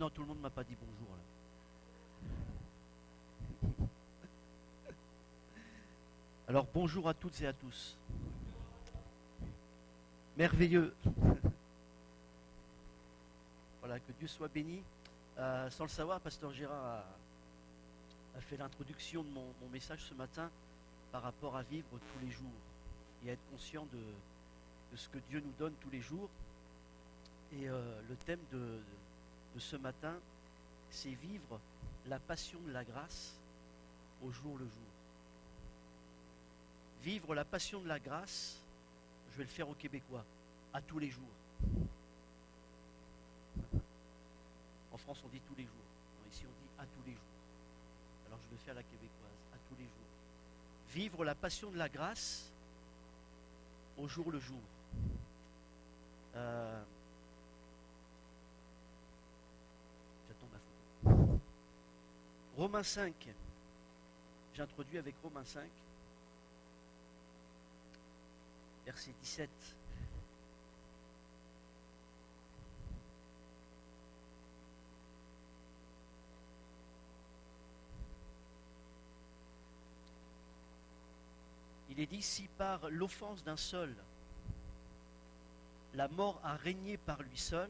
non, tout le monde ne m'a pas dit bonjour là. Alors bonjour à toutes et à tous. Merveilleux. Voilà, que Dieu soit béni. Sans le savoir, Pasteur Gérard a fait l'introduction de mon message ce matin par rapport à vivre tous les jours et à être conscient de ce que Dieu nous donne tous les jours. Et le thème de ce matin, c'est vivre la passion de la grâce au jour le jour. Vivre la passion de la grâce, je vais le faire au québécois, à tous les jours. En France, on dit tous les jours. Non, ici, on dit à tous les jours. Alors, je le fais à la québécoise, à tous les jours. Vivre la passion de la grâce au jour le jour. J'attends ma photo. Romains 5. J'introduis avec Romains 5. Verset 17. Il est dit, si par l'offense d'un seul, la mort a régné par lui seul,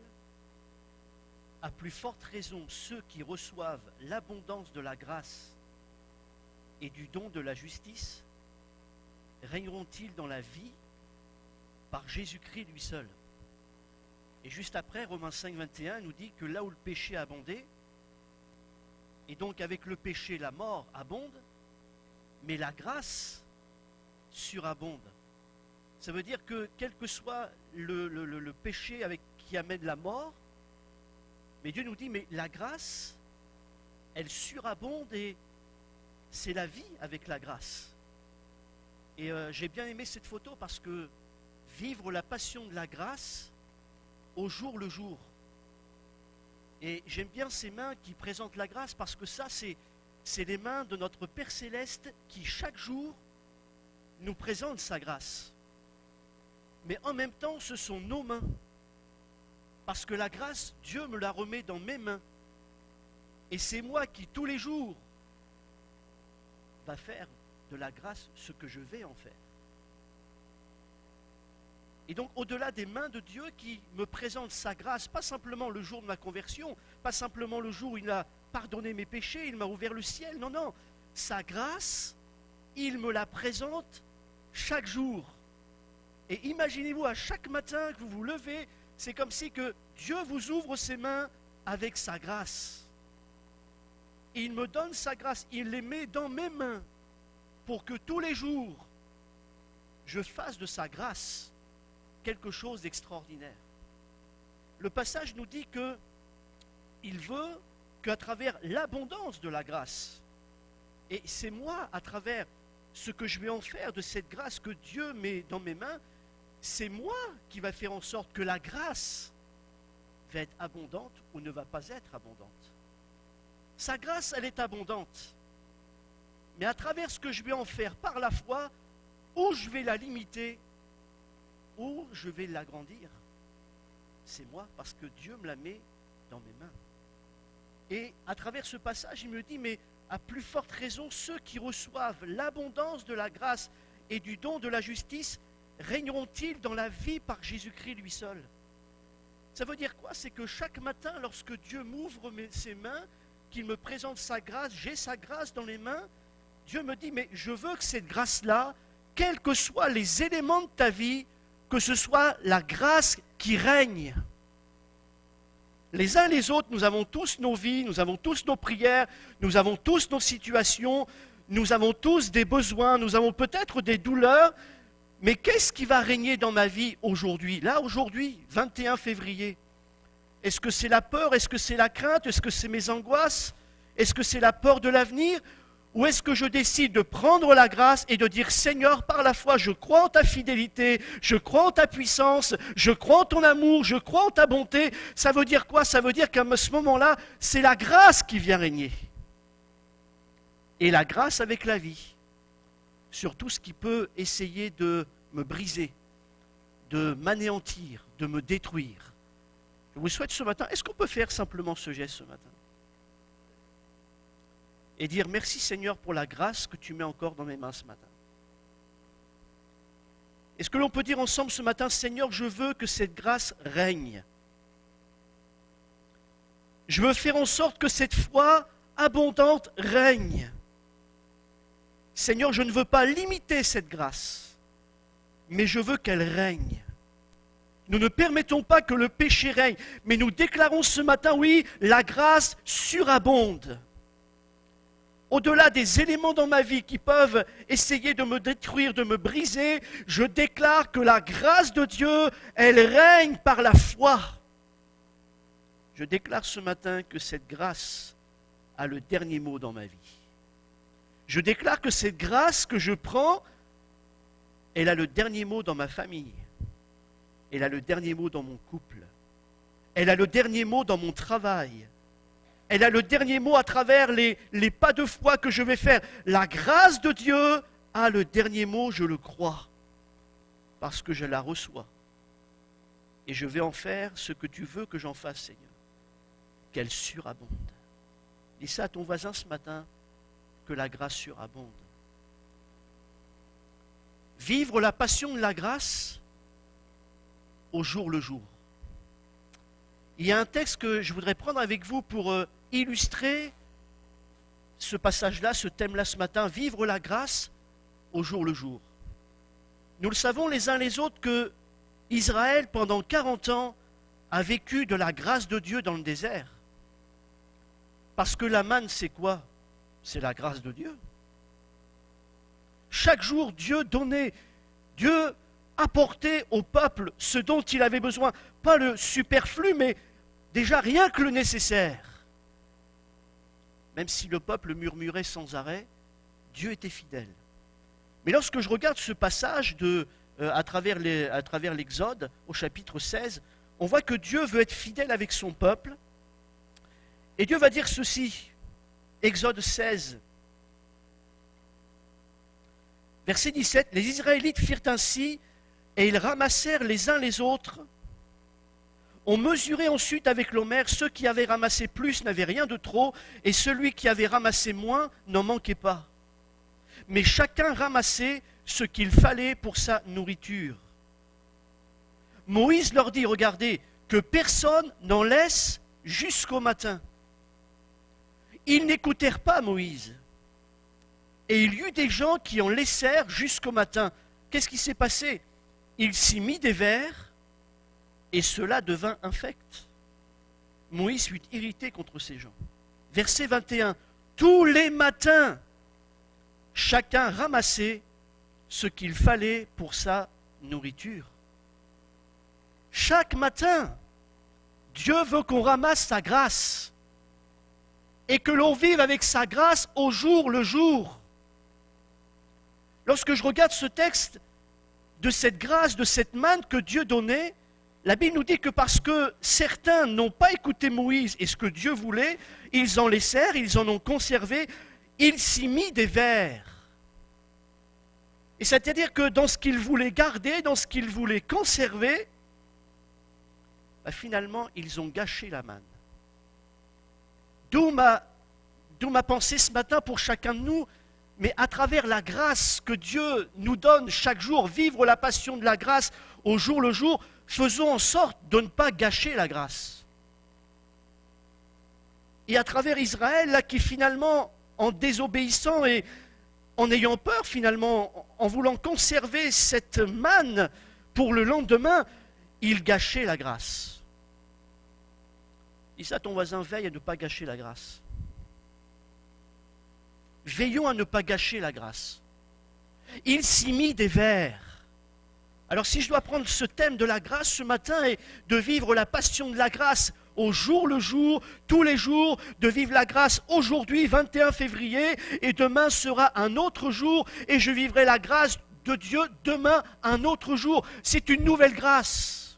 à plus forte raison ceux qui reçoivent l'abondance de la grâce et du don de la justice régneront-ils dans la vie par Jésus-Christ lui seul. Et juste après, Romains 5, 21 nous dit que là où le péché a abondé, et donc avec le péché la mort abonde, mais la grâce surabonde. Ça veut dire que quel que soit le péché qui amène la mort, mais Dieu nous dit, mais la grâce, elle surabonde et c'est la vie avec la grâce. Et j'ai bien aimé cette photo parce que vivre la passion de la grâce au jour le jour. Et j'aime bien ces mains qui présentent la grâce parce que ça, c'est les mains de notre Père Céleste qui chaque jour nous présente sa grâce. Mais en même temps, ce sont nos mains. Parce que la grâce, Dieu me la remet dans mes mains. Et c'est moi qui, tous les jours, va faire de la grâce ce que je vais en faire. Et donc, au-delà des mains de Dieu qui me présente sa grâce, pas simplement le jour de ma conversion, pas simplement le jour où il a pardonné mes péchés, il m'a ouvert le ciel, non, non. Sa grâce, il me la présente chaque jour. Et imaginez-vous, à chaque matin que vous vous levez, c'est comme si que Dieu vous ouvre ses mains avec sa grâce. Et il me donne sa grâce, il les met dans mes mains pour que tous les jours, je fasse de sa grâce quelque chose d'extraordinaire. Le passage nous dit que il veut qu'à travers l'abondance de la grâce, et c'est moi, à travers ce que je vais en faire de cette grâce que Dieu met dans mes mains, c'est moi qui va faire en sorte que la grâce va être abondante ou ne va pas être abondante. Sa grâce, elle est abondante. Mais à travers ce que je vais en faire par la foi, où je vais la limiter, où je vais l'agrandir, c'est moi, parce que Dieu me la met dans mes mains. Et à travers ce passage, il me dit, mais à plus forte raison, ceux qui reçoivent l'abondance de la grâce et du don de la justice, régneront-ils dans la vie par Jésus-Christ lui seul. Ça veut dire quoi? C'est que chaque matin, lorsque Dieu m'ouvre ses mains, qu'il me présente sa grâce, j'ai sa grâce dans les mains, Dieu me dit, mais je veux que cette grâce-là, quels que soient les éléments de ta vie, que ce soit la grâce qui règne. Les uns les autres, nous avons tous nos vies, nous avons tous nos prières, nous avons tous nos situations, nous avons tous des besoins, nous avons peut-être des douleurs, mais qu'est-ce qui va régner dans ma vie aujourd'hui? Là, aujourd'hui, 21 février. Est-ce que c'est la peur? Est-ce que c'est la crainte? Est-ce que c'est mes angoisses? Est-ce que c'est la peur de l'avenir? Ou est-ce que je décide de prendre la grâce et de dire, Seigneur, par la foi, je crois en ta fidélité, je crois en ta puissance, je crois en ton amour, je crois en ta bonté. Ça veut dire quoi? Ça veut dire qu'à ce moment-là, c'est la grâce qui vient régner. Et la grâce avec la vie, sur tout ce qui peut essayer de me briser, de m'anéantir, de me détruire. Je vous souhaite ce matin, est-ce qu'on peut faire simplement ce geste ce matin? Et dire merci Seigneur pour la grâce que tu mets encore dans mes mains ce matin. Est-ce que l'on peut dire ensemble ce matin, Seigneur, je veux que cette grâce règne. Je veux faire en sorte que cette foi abondante règne. Seigneur, je ne veux pas limiter cette grâce, mais je veux qu'elle règne. Nous ne permettons pas que le péché règne, mais nous déclarons ce matin, oui, la grâce surabonde. Au-delà des éléments dans ma vie qui peuvent essayer de me détruire, de me briser, je déclare que la grâce de Dieu, elle règne par la foi. Je déclare ce matin que cette grâce a le dernier mot dans ma vie. Je déclare que cette grâce que je prends, elle a le dernier mot dans ma famille. Elle a le dernier mot dans mon couple. Elle a le dernier mot dans mon travail. Elle a le dernier mot à travers les pas de foi que je vais faire. La grâce de Dieu a le dernier mot, je le crois, parce que je la reçois. Et je vais en faire ce que tu veux que j'en fasse, Seigneur. Qu'elle surabonde. Dis ça à ton voisin ce matin, que la grâce surabonde. Vivre la passion de la grâce au jour le jour. Il y a un texte que je voudrais prendre avec vous pour illustrer ce passage-là, ce thème-là ce matin, vivre la grâce au jour le jour. Nous le savons les uns les autres que Israël, pendant 40 ans, a vécu de la grâce de Dieu dans le désert. Parce que la manne, c'est quoi? C'est la grâce de Dieu. Chaque jour, Dieu donnait, Dieu apportait au peuple ce dont il avait besoin. Pas le superflu, mais déjà rien que le nécessaire. Même si le peuple murmurait sans arrêt, Dieu était fidèle. Mais lorsque je regarde ce passage à travers l'Exode, au chapitre 16, on voit que Dieu veut être fidèle avec son peuple. Et Dieu va dire ceci, Exode 16, verset 17, les Israélites firent ainsi, et ils ramassèrent les uns les autres. On mesurait ensuite avec l'homère, ceux qui avaient ramassé plus n'avaient rien de trop, et celui qui avait ramassé moins n'en manquait pas. Mais chacun ramassait ce qu'il fallait pour sa nourriture. Moïse leur dit, regardez, que personne n'en laisse jusqu'au matin. Ils n'écoutèrent pas Moïse. Et il y eut des gens qui en laissèrent jusqu'au matin. Qu'est-ce qui s'est passé? Il s'y mit des vers, et cela devint infect. Moïse fut irrité contre ces gens. Verset 21. Tous les matins, chacun ramassait ce qu'il fallait pour sa nourriture. Chaque matin, Dieu veut qu'on ramasse sa grâce et que l'on vive avec sa grâce au jour le jour. Lorsque je regarde ce texte de cette grâce, de cette manne que Dieu donnait, la Bible nous dit que parce que certains n'ont pas écouté Moïse et ce que Dieu voulait, ils en laissèrent, ils en ont conservé, il s'y mit des vers. Et c'est-à-dire que dans ce qu'ils voulaient garder, dans ce qu'ils voulaient conserver, finalement, ils ont gâché la manne. D'où ma pensée ce matin pour chacun de nous, mais à travers la grâce que Dieu nous donne chaque jour, vivre la passion de la grâce au jour le jour, faisons en sorte de ne pas gâcher la grâce. Et à travers Israël, là, qui finalement, en désobéissant et en ayant peur finalement, en voulant conserver cette manne pour le lendemain, il gâchait la grâce. Dis ça à ton voisin, veille à ne pas gâcher la grâce. Veillons à ne pas gâcher la grâce. Il s'y mit des vers. Alors si je dois prendre ce thème de la grâce ce matin et de vivre la passion de la grâce au jour le jour, tous les jours, de vivre la grâce aujourd'hui, 21 février, et demain sera un autre jour, et je vivrai la grâce de Dieu demain, un autre jour. C'est une nouvelle grâce.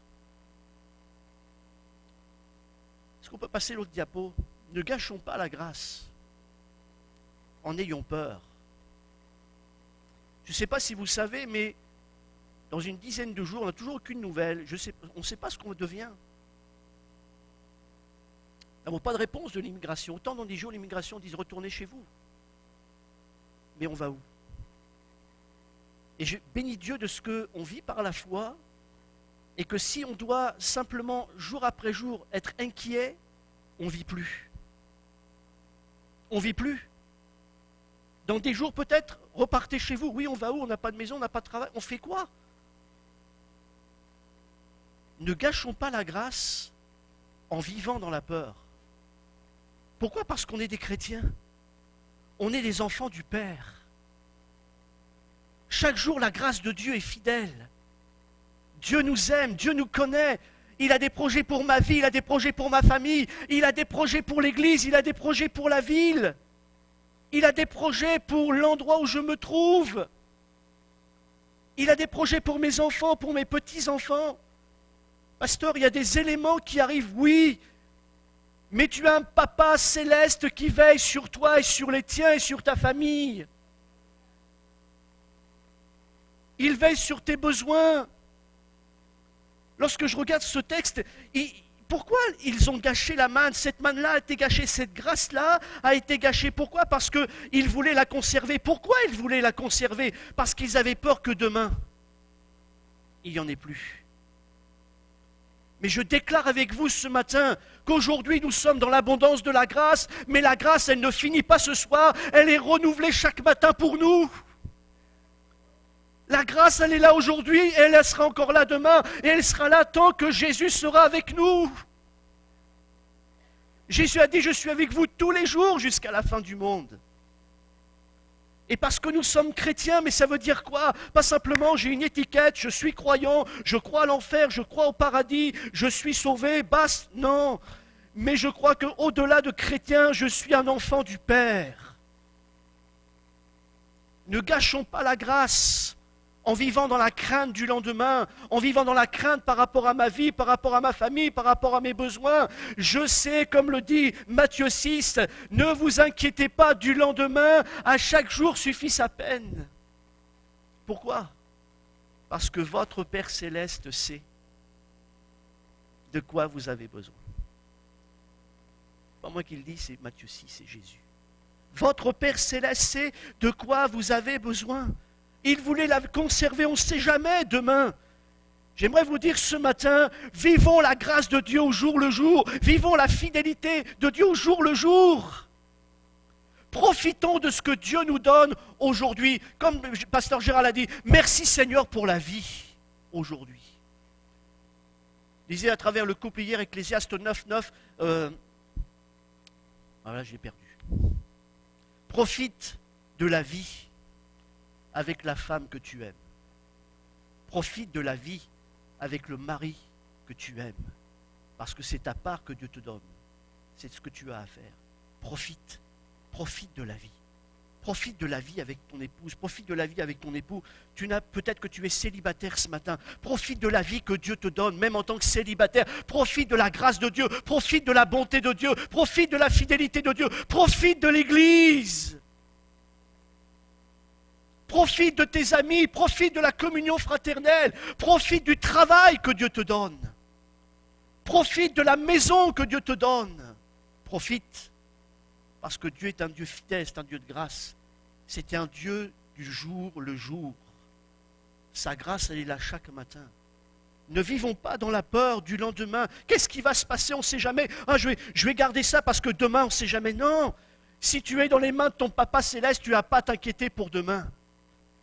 Est-ce qu'on peut passer l'autre diapo? Ne gâchons pas la grâce en ayant peur. Je ne sais pas si vous savez, mais dans une dizaine de jours, on n'a toujours aucune nouvelle. On ne sait pas ce qu'on devient. Nous n'avons pas de réponse de l'immigration. Autant dans 10 jours, l'immigration disent retournez chez vous. Mais on va où? Et je bénis Dieu de ce qu'on vit par la foi, et que si on doit simplement, jour après jour, être inquiet, on ne vit plus. On ne vit plus. Dans des jours peut-être, repartez chez vous. Oui, on va où? On n'a pas de maison, on n'a pas de travail. On fait quoi? Ne gâchons pas la grâce en vivant dans la peur. Pourquoi? Parce qu'on est des chrétiens. On est des enfants du Père. Chaque jour, la grâce de Dieu est fidèle. Dieu nous aime, Dieu nous connaît. Il a des projets pour ma vie, il a des projets pour ma famille, il a des projets pour l'Église, il a des projets pour la ville. Il a des projets pour l'endroit où je me trouve. Il a des projets pour mes enfants, pour mes petits-enfants. Pasteur, il y a des éléments qui arrivent, oui, mais tu as un papa céleste qui veille sur toi et sur les tiens et sur ta famille. Il veille sur tes besoins. Lorsque je regarde ce texte, pourquoi ils ont gâché la manne? Cette manne-là a été gâchée, cette grâce-là a été gâchée. Pourquoi? Parce qu'ils voulaient la conserver. Pourquoi ils voulaient la conserver? Parce qu'ils avaient peur que demain, il n'y en ait plus. Mais je déclare avec vous ce matin qu'aujourd'hui nous sommes dans l'abondance de la grâce, mais la grâce, elle ne finit pas ce soir, elle est renouvelée chaque matin pour nous. La grâce, elle est là aujourd'hui, et elle sera encore là demain, et elle sera là tant que Jésus sera avec nous. Jésus a dit, je suis avec vous tous les jours jusqu'à la fin du monde. Et parce que nous sommes chrétiens, mais ça veut dire quoi? Pas simplement j'ai une étiquette, je suis croyant, je crois à l'enfer, je crois au paradis, je suis sauvé, basta, non. Mais je crois qu'au-delà de chrétien, je suis un enfant du Père. Ne gâchons pas la grâce en vivant dans la crainte du lendemain, en vivant dans la crainte par rapport à ma vie, par rapport à ma famille, par rapport à mes besoins. Je sais, comme le dit Matthieu 6, ne vous inquiétez pas du lendemain, à chaque jour suffit sa peine. Pourquoi? Parce que votre Père Céleste sait de quoi vous avez besoin. Pas moi qui le dis, c'est Matthieu 6, c'est Jésus. Votre Père Céleste sait de quoi vous avez besoin. Il voulait la conserver, on ne sait jamais demain. J'aimerais vous dire ce matin, vivons la grâce de Dieu au jour le jour, vivons la fidélité de Dieu au jour le jour. Profitons de ce que Dieu nous donne aujourd'hui. Comme le pasteur Gérald a dit, merci Seigneur pour la vie aujourd'hui. Je disais à travers le couple hier, Ecclésiaste 9:9, voilà, j'ai perdu. Profite de la vie avec la femme que tu aimes. Profite de la vie avec le mari que tu aimes. Parce que c'est ta part que Dieu te donne. C'est ce que tu as à faire. Profite. Profite de la vie. Profite de la vie avec ton épouse. Profite de la vie avec ton époux. Peut-être que tu es célibataire ce matin. Profite de la vie que Dieu te donne, même en tant que célibataire. Profite de la grâce de Dieu. Profite de la bonté de Dieu. Profite de la fidélité de Dieu. Profite de l'Église. Profite de tes amis, profite de la communion fraternelle, profite du travail que Dieu te donne, profite de la maison que Dieu te donne, profite, parce que Dieu est un Dieu fidèle, c'est un Dieu de grâce, c'est un Dieu du jour le jour. Sa grâce, elle est là chaque matin. Ne vivons pas dans la peur du lendemain. Qu'est-ce qui va se passer? On ne sait jamais. Ah, je vais garder ça parce que demain, on ne sait jamais. Non, si tu es dans les mains de ton Papa Céleste, tu n'as pas à t'inquiéter pour demain.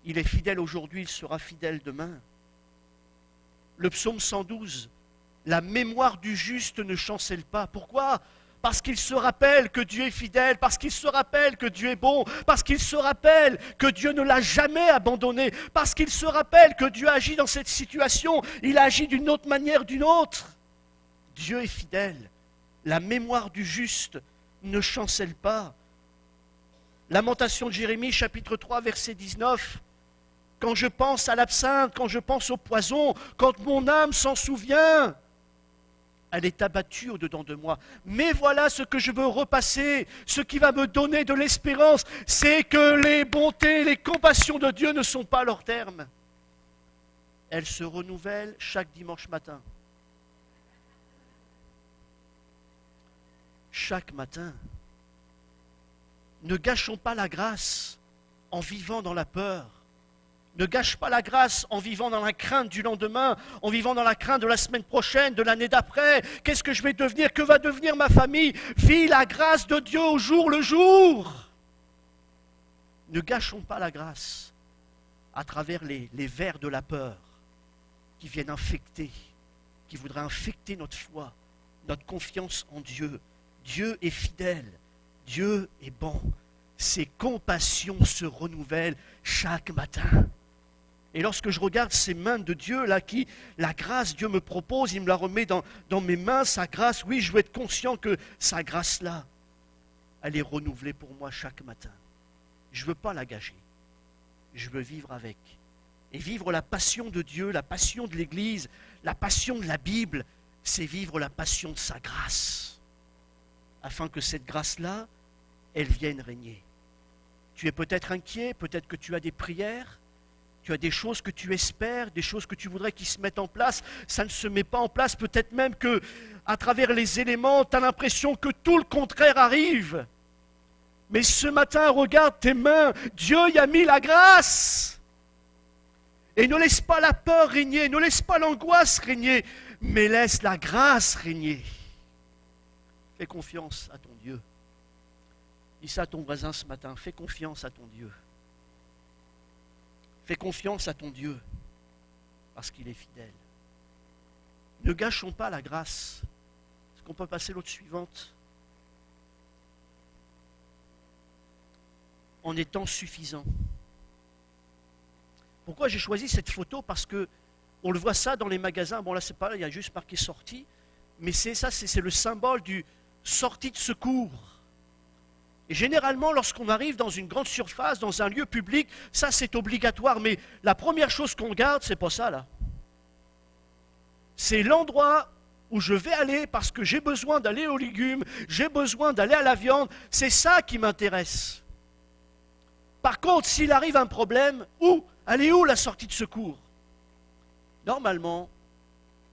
Il est fidèle aujourd'hui, il sera fidèle demain. Le psaume 112, la mémoire du juste ne chancelle pas. Pourquoi? Parce qu'il se rappelle que Dieu est fidèle, parce qu'il se rappelle que Dieu est bon, parce qu'il se rappelle que Dieu ne l'a jamais abandonné, parce qu'il se rappelle que Dieu agit dans cette situation, il agit d'une autre manière, d'une autre. Dieu est fidèle. La mémoire du juste ne chancelle pas. Lamentation de Jérémie, chapitre 3, verset 19. Quand je pense à l'absinthe, quand je pense au poison, quand mon âme s'en souvient, elle est abattue au-dedans de moi. Mais voilà ce que je veux repasser, ce qui va me donner de l'espérance, c'est que les bontés, les compassions de Dieu ne sont pas à leur terme. Elles se renouvellent chaque dimanche matin. chaque matin. Ne gâchons pas la grâce en vivant dans la peur. Ne gâche pas la grâce en vivant dans la crainte du lendemain, en vivant dans la crainte de la semaine prochaine, de l'année d'après. Qu'est-ce que je vais devenir? Que va devenir ma famille? Vis la grâce de Dieu au jour le jour. Ne gâchons pas la grâce à travers les vers de la peur qui viennent infecter, qui voudraient infecter notre foi, notre confiance en Dieu. Dieu est fidèle, Dieu est bon. Ses compassions se renouvellent chaque matin. Et lorsque je regarde ces mains de Dieu, là, la grâce, Dieu me propose, il me la remet dans mes mains, sa grâce, oui, je veux être conscient que sa grâce-là, elle est renouvelée pour moi chaque matin. Je ne veux pas la gâcher. Je veux vivre avec. Et vivre la passion de Dieu, la passion de l'Église, la passion de la Bible, c'est vivre la passion de sa grâce. Afin que cette grâce-là, elle vienne régner. Tu es peut-être inquiet, peut-être que tu as des prières, tu as des choses que tu espères, des choses que tu voudrais qu'ils se mettent en place, ça ne se met pas en place, peut-être même que à travers les éléments, tu as l'impression que tout le contraire arrive. Mais ce matin, regarde tes mains, Dieu y a mis la grâce. Et ne laisse pas la peur régner, ne laisse pas l'angoisse régner, mais laisse la grâce régner. Fais confiance à ton Dieu. Dis ça à ton voisin ce matin, fais confiance à ton Dieu. Fais confiance à ton Dieu, parce qu'il est fidèle. Ne gâchons pas la grâce. Est-ce qu'on peut passer l'autre suivante? En étant suffisant. Pourquoi j'ai choisi cette photo? Parce que on le voit ça dans les magasins. Bon là c'est pas, il y a juste marqué sortie, mais c'est le symbole du sortie de secours. Et généralement, lorsqu'on arrive dans une grande surface, dans un lieu public, ça c'est obligatoire. Mais la première chose qu'on garde, c'est pas ça là. C'est l'endroit où je vais aller parce que j'ai besoin d'aller aux légumes, j'ai besoin d'aller à la viande. C'est ça qui m'intéresse. Par contre, s'il arrive un problème, elle est où la sortie de secours? Normalement,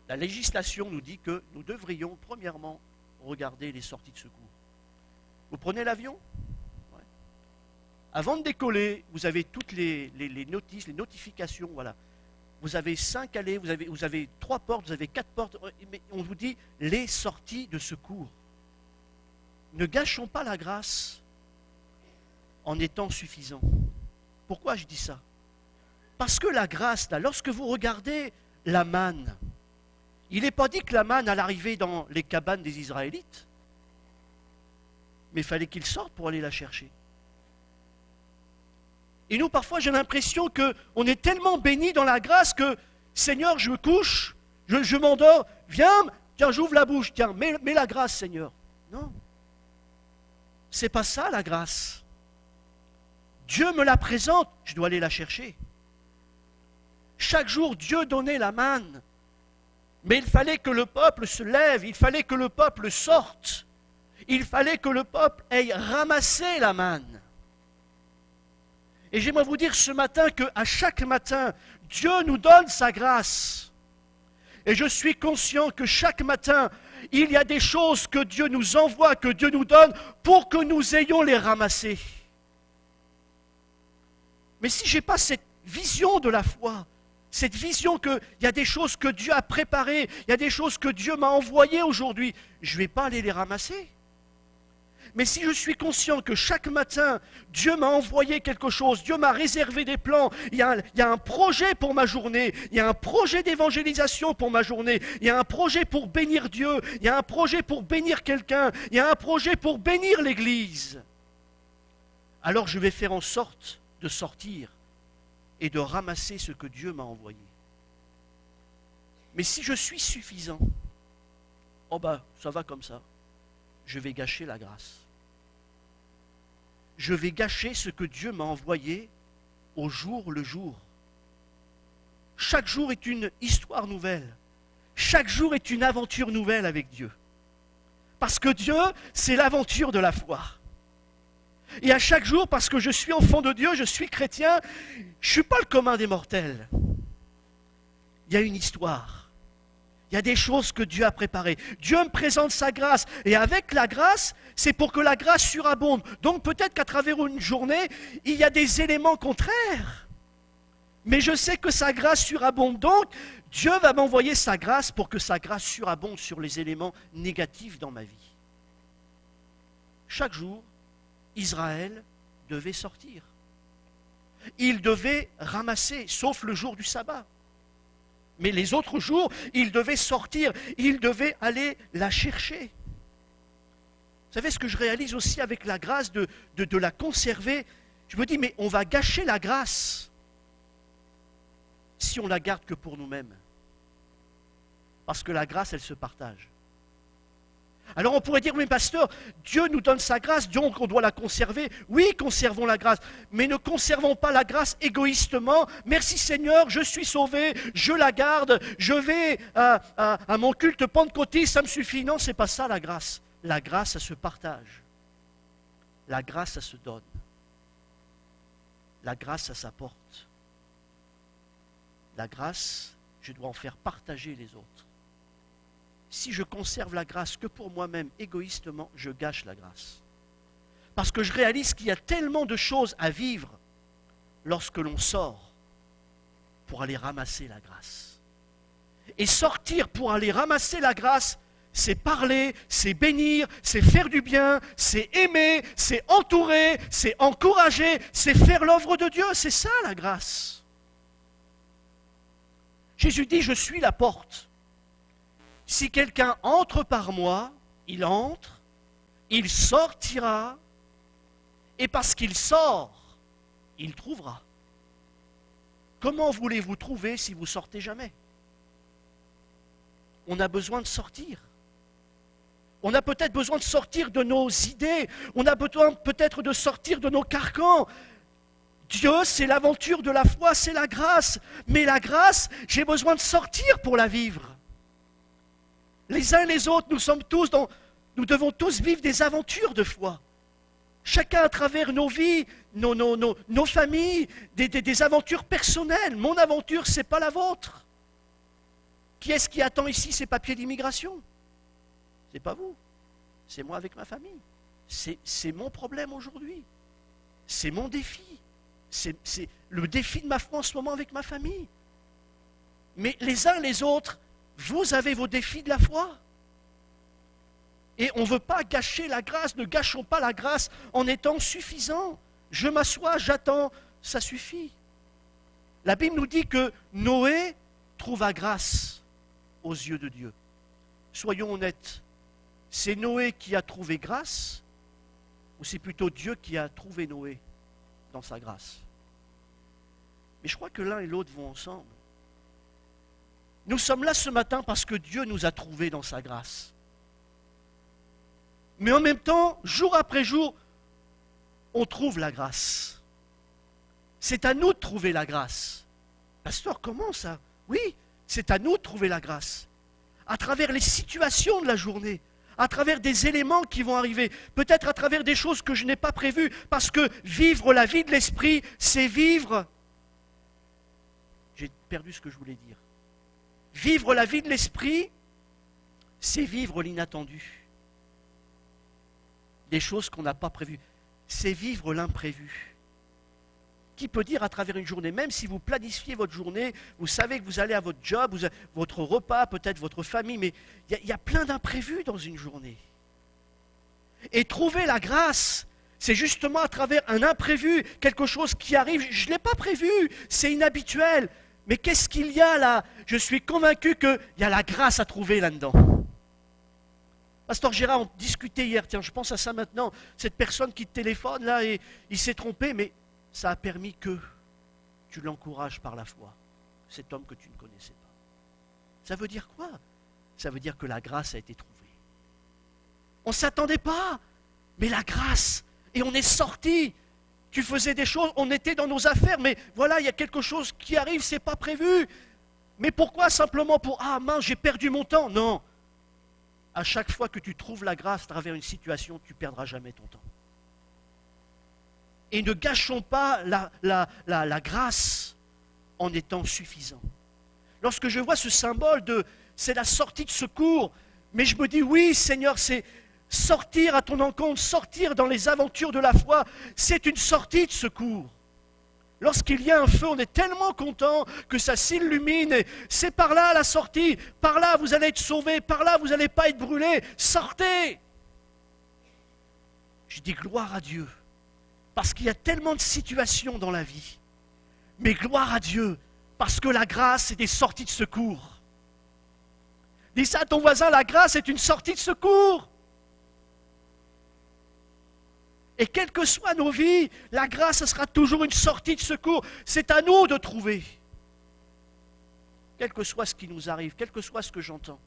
la législation nous dit que nous devrions premièrement regarder les sorties de secours. Vous prenez l'avion? Ouais. Avant de décoller, vous avez toutes les notices, les notifications, voilà. Vous avez 5 allées, vous avez 3 portes, vous avez 4 portes, mais on vous dit les sorties de secours. Ne gâchons pas la grâce en étant suffisants. Pourquoi je dis ça? Parce que la grâce, là, lorsque vous regardez la manne, il n'est pas dit que la manne allait arriver dans les cabanes des Israélites. Mais il fallait qu'ils sortent pour aller la chercher. Et nous, parfois, j'ai l'impression qu'on est tellement bénis dans la grâce que, Seigneur, je me couche, je m'endors, viens, tiens, j'ouvre la bouche, tiens, mets la grâce, Seigneur. Non. C'est pas ça, la grâce. Dieu me la présente, je dois aller la chercher. Chaque jour, Dieu donnait la manne. Mais il fallait que le peuple se lève, il fallait que le peuple sorte. Il fallait que le peuple ait ramassé la manne. Et j'aimerais vous dire ce matin qu'à chaque matin, Dieu nous donne sa grâce. Et je suis conscient que chaque matin, il y a des choses que Dieu nous envoie, que Dieu nous donne, pour que nous ayons les ramassées. Mais si je n'ai pas cette vision de la foi, cette vision qu'il y a des choses que Dieu a préparées, il y a des choses que Dieu m'a envoyées aujourd'hui, je ne vais pas aller les ramasser. Mais si je suis conscient que chaque matin, Dieu m'a envoyé quelque chose, Dieu m'a réservé des plans, il y a un projet pour ma journée, il y a un projet d'évangélisation pour ma journée, il y a un projet pour bénir Dieu, il y a un projet pour bénir quelqu'un, il y a un projet pour bénir l'Église, alors je vais faire en sorte de sortir et de ramasser ce que Dieu m'a envoyé. Mais si je suis suffisant, ça va comme ça. Je vais gâcher la grâce. Je vais gâcher ce que Dieu m'a envoyé au jour le jour. Chaque jour est une histoire nouvelle. Chaque jour est une aventure nouvelle avec Dieu. Parce que Dieu, c'est l'aventure de la foi. Et à chaque jour, parce que je suis enfant de Dieu, je suis chrétien, je ne suis pas le commun des mortels. Il y a une histoire. Il y a des choses que Dieu a préparées. Dieu me présente sa grâce. Et avec la grâce, c'est pour que la grâce surabonde. Donc peut-être qu'à travers une journée, il y a des éléments contraires. Mais je sais que sa grâce surabonde. Donc, Dieu va m'envoyer sa grâce pour que sa grâce surabonde sur les éléments négatifs dans ma vie. Chaque jour, Israël devait sortir. Il devait ramasser, sauf le jour du sabbat. Mais les autres jours, il devait sortir, il devait aller la chercher. Vous savez ce que je réalise aussi avec la grâce de la conserver? Je me dis, mais on va gâcher la grâce si on la garde que pour nous-mêmes. Parce que la grâce, elle se partage. Alors on pourrait dire, mais pasteur, Dieu nous donne sa grâce, donc on doit la conserver. Oui, conservons la grâce, mais ne conservons pas la grâce égoïstement. Merci Seigneur, je suis sauvé, je la garde, je vais à mon culte pentecôtiste, ça me suffit. Non, c'est pas ça la grâce. La grâce, ça se partage. La grâce, ça se donne. La grâce, ça s'apporte. La grâce, je dois en faire partager les autres. Si je conserve la grâce que pour moi-même, égoïstement, je gâche la grâce. Parce que je réalise qu'il y a tellement de choses à vivre lorsque l'on sort pour aller ramasser la grâce. Et sortir pour aller ramasser la grâce, c'est parler, c'est bénir, c'est faire du bien, c'est aimer, c'est entourer, c'est encourager, c'est faire l'œuvre de Dieu. C'est ça la grâce. Jésus dit, je suis la porte. Si quelqu'un entre par moi, il entre, il sortira, et parce qu'il sort, il trouvera. Comment voulez-vous trouver si vous sortez jamais? On a besoin de sortir. On a peut-être besoin de sortir de nos idées, on a besoin peut-être de sortir de nos carcans. Dieu, c'est l'aventure de la foi, c'est la grâce. Mais la grâce, j'ai besoin de sortir pour la vivre. Les uns et les autres, nous devons tous vivre des aventures de foi. Chacun à travers nos vies, nos familles, des aventures personnelles. Mon aventure, ce n'est pas la vôtre. Qui est-ce qui attend ici ses papiers d'immigration? Ce n'est pas vous. C'est moi avec ma famille. C'est mon problème aujourd'hui. C'est mon défi. C'est le défi de ma foi en ce moment avec ma famille. Mais les uns les autres, vous avez vos défis de la foi. Et on ne veut pas gâcher la grâce, ne gâchons pas la grâce en étant suffisants. Je m'assois, j'attends, ça suffit. La Bible nous dit que Noé trouva grâce aux yeux de Dieu. Soyons honnêtes, c'est Noé qui a trouvé grâce ou c'est plutôt Dieu qui a trouvé Noé dans sa grâce? Mais je crois que l'un et l'autre vont ensemble. Nous sommes là ce matin parce que Dieu nous a trouvés dans sa grâce. Mais en même temps, jour après jour, on trouve la grâce. C'est à nous de trouver la grâce. Pasteur, comment ça? Oui, c'est à nous de trouver la grâce. À travers les situations de la journée, à travers des éléments qui vont arriver, peut-être à travers des choses que je n'ai pas prévues, parce que vivre la vie de l'esprit, c'est vivre... J'ai perdu ce que je voulais dire. Vivre la vie de l'esprit, c'est vivre l'inattendu. Des choses qu'on n'a pas prévues. C'est vivre l'imprévu. Qui peut dire à travers une journée, même si vous planifiez votre journée, vous savez que vous allez à votre job, votre repas, peut-être votre famille, mais il y a plein d'imprévus dans une journée. Et trouver la grâce, c'est justement à travers un imprévu, quelque chose qui arrive, je ne l'ai pas prévu, c'est inhabituel. Mais qu'est-ce qu'il y a là? Je suis convaincu qu'il y a la grâce à trouver là-dedans. Pasteur Gérard, on discutait hier, tiens, je pense à ça maintenant, cette personne qui te téléphone là et il s'est trompé, mais ça a permis que tu l'encourages par la foi, cet homme que tu ne connaissais pas. Ça veut dire quoi? Ça veut dire que la grâce a été trouvée. On ne s'attendait pas, mais la grâce, et on est sorti. Tu faisais des choses, on était dans nos affaires, mais voilà, il y a quelque chose qui arrive, c'est pas prévu. Mais pourquoi? Simplement pour, ah mince, j'ai perdu mon temps? Non. À chaque fois que tu trouves la grâce à travers une situation, tu ne perdras jamais ton temps. Et ne gâchons pas la grâce en étant suffisants. Lorsque je vois ce symbole c'est la sortie de secours. Mais je me dis, oui Seigneur, c'est sortir à ton encontre, sortir dans les aventures de la foi, c'est une sortie de secours. Lorsqu'il y a un feu, on est tellement content que ça s'illumine. Et c'est par là la sortie, par là vous allez être sauvés, par là vous n'allez pas être brûlés. Sortez! Je dis gloire à Dieu, parce qu'il y a tellement de situations dans la vie. Mais gloire à Dieu, parce que la grâce, c'est des sorties de secours. Dis ça à ton voisin, la grâce est une sortie de secours. Et quelles que soient nos vies, la grâce, ce sera toujours une sortie de secours. C'est à nous de trouver. Quel que soit ce qui nous arrive, quel que soit ce que j'entends,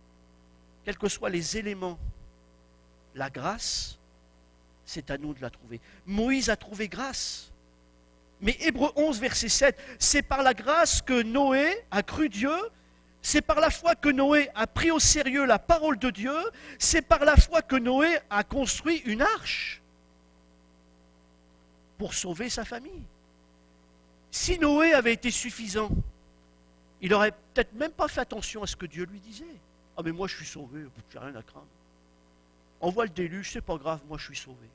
quels que soient les éléments, la grâce, c'est à nous de la trouver. Moïse a trouvé grâce. Mais Hébreux 11, verset 7, c'est par la grâce que Noé a cru Dieu, c'est par la foi que Noé a pris au sérieux la parole de Dieu, c'est par la foi que Noé a construit une arche pour sauver sa famille. Si Noé avait été suffisant, il n'aurait peut-être même pas fait attention à ce que Dieu lui disait. Ah mais moi je suis sauvé, j'ai rien à craindre. On voit le déluge, c'est pas grave, moi je suis sauvé.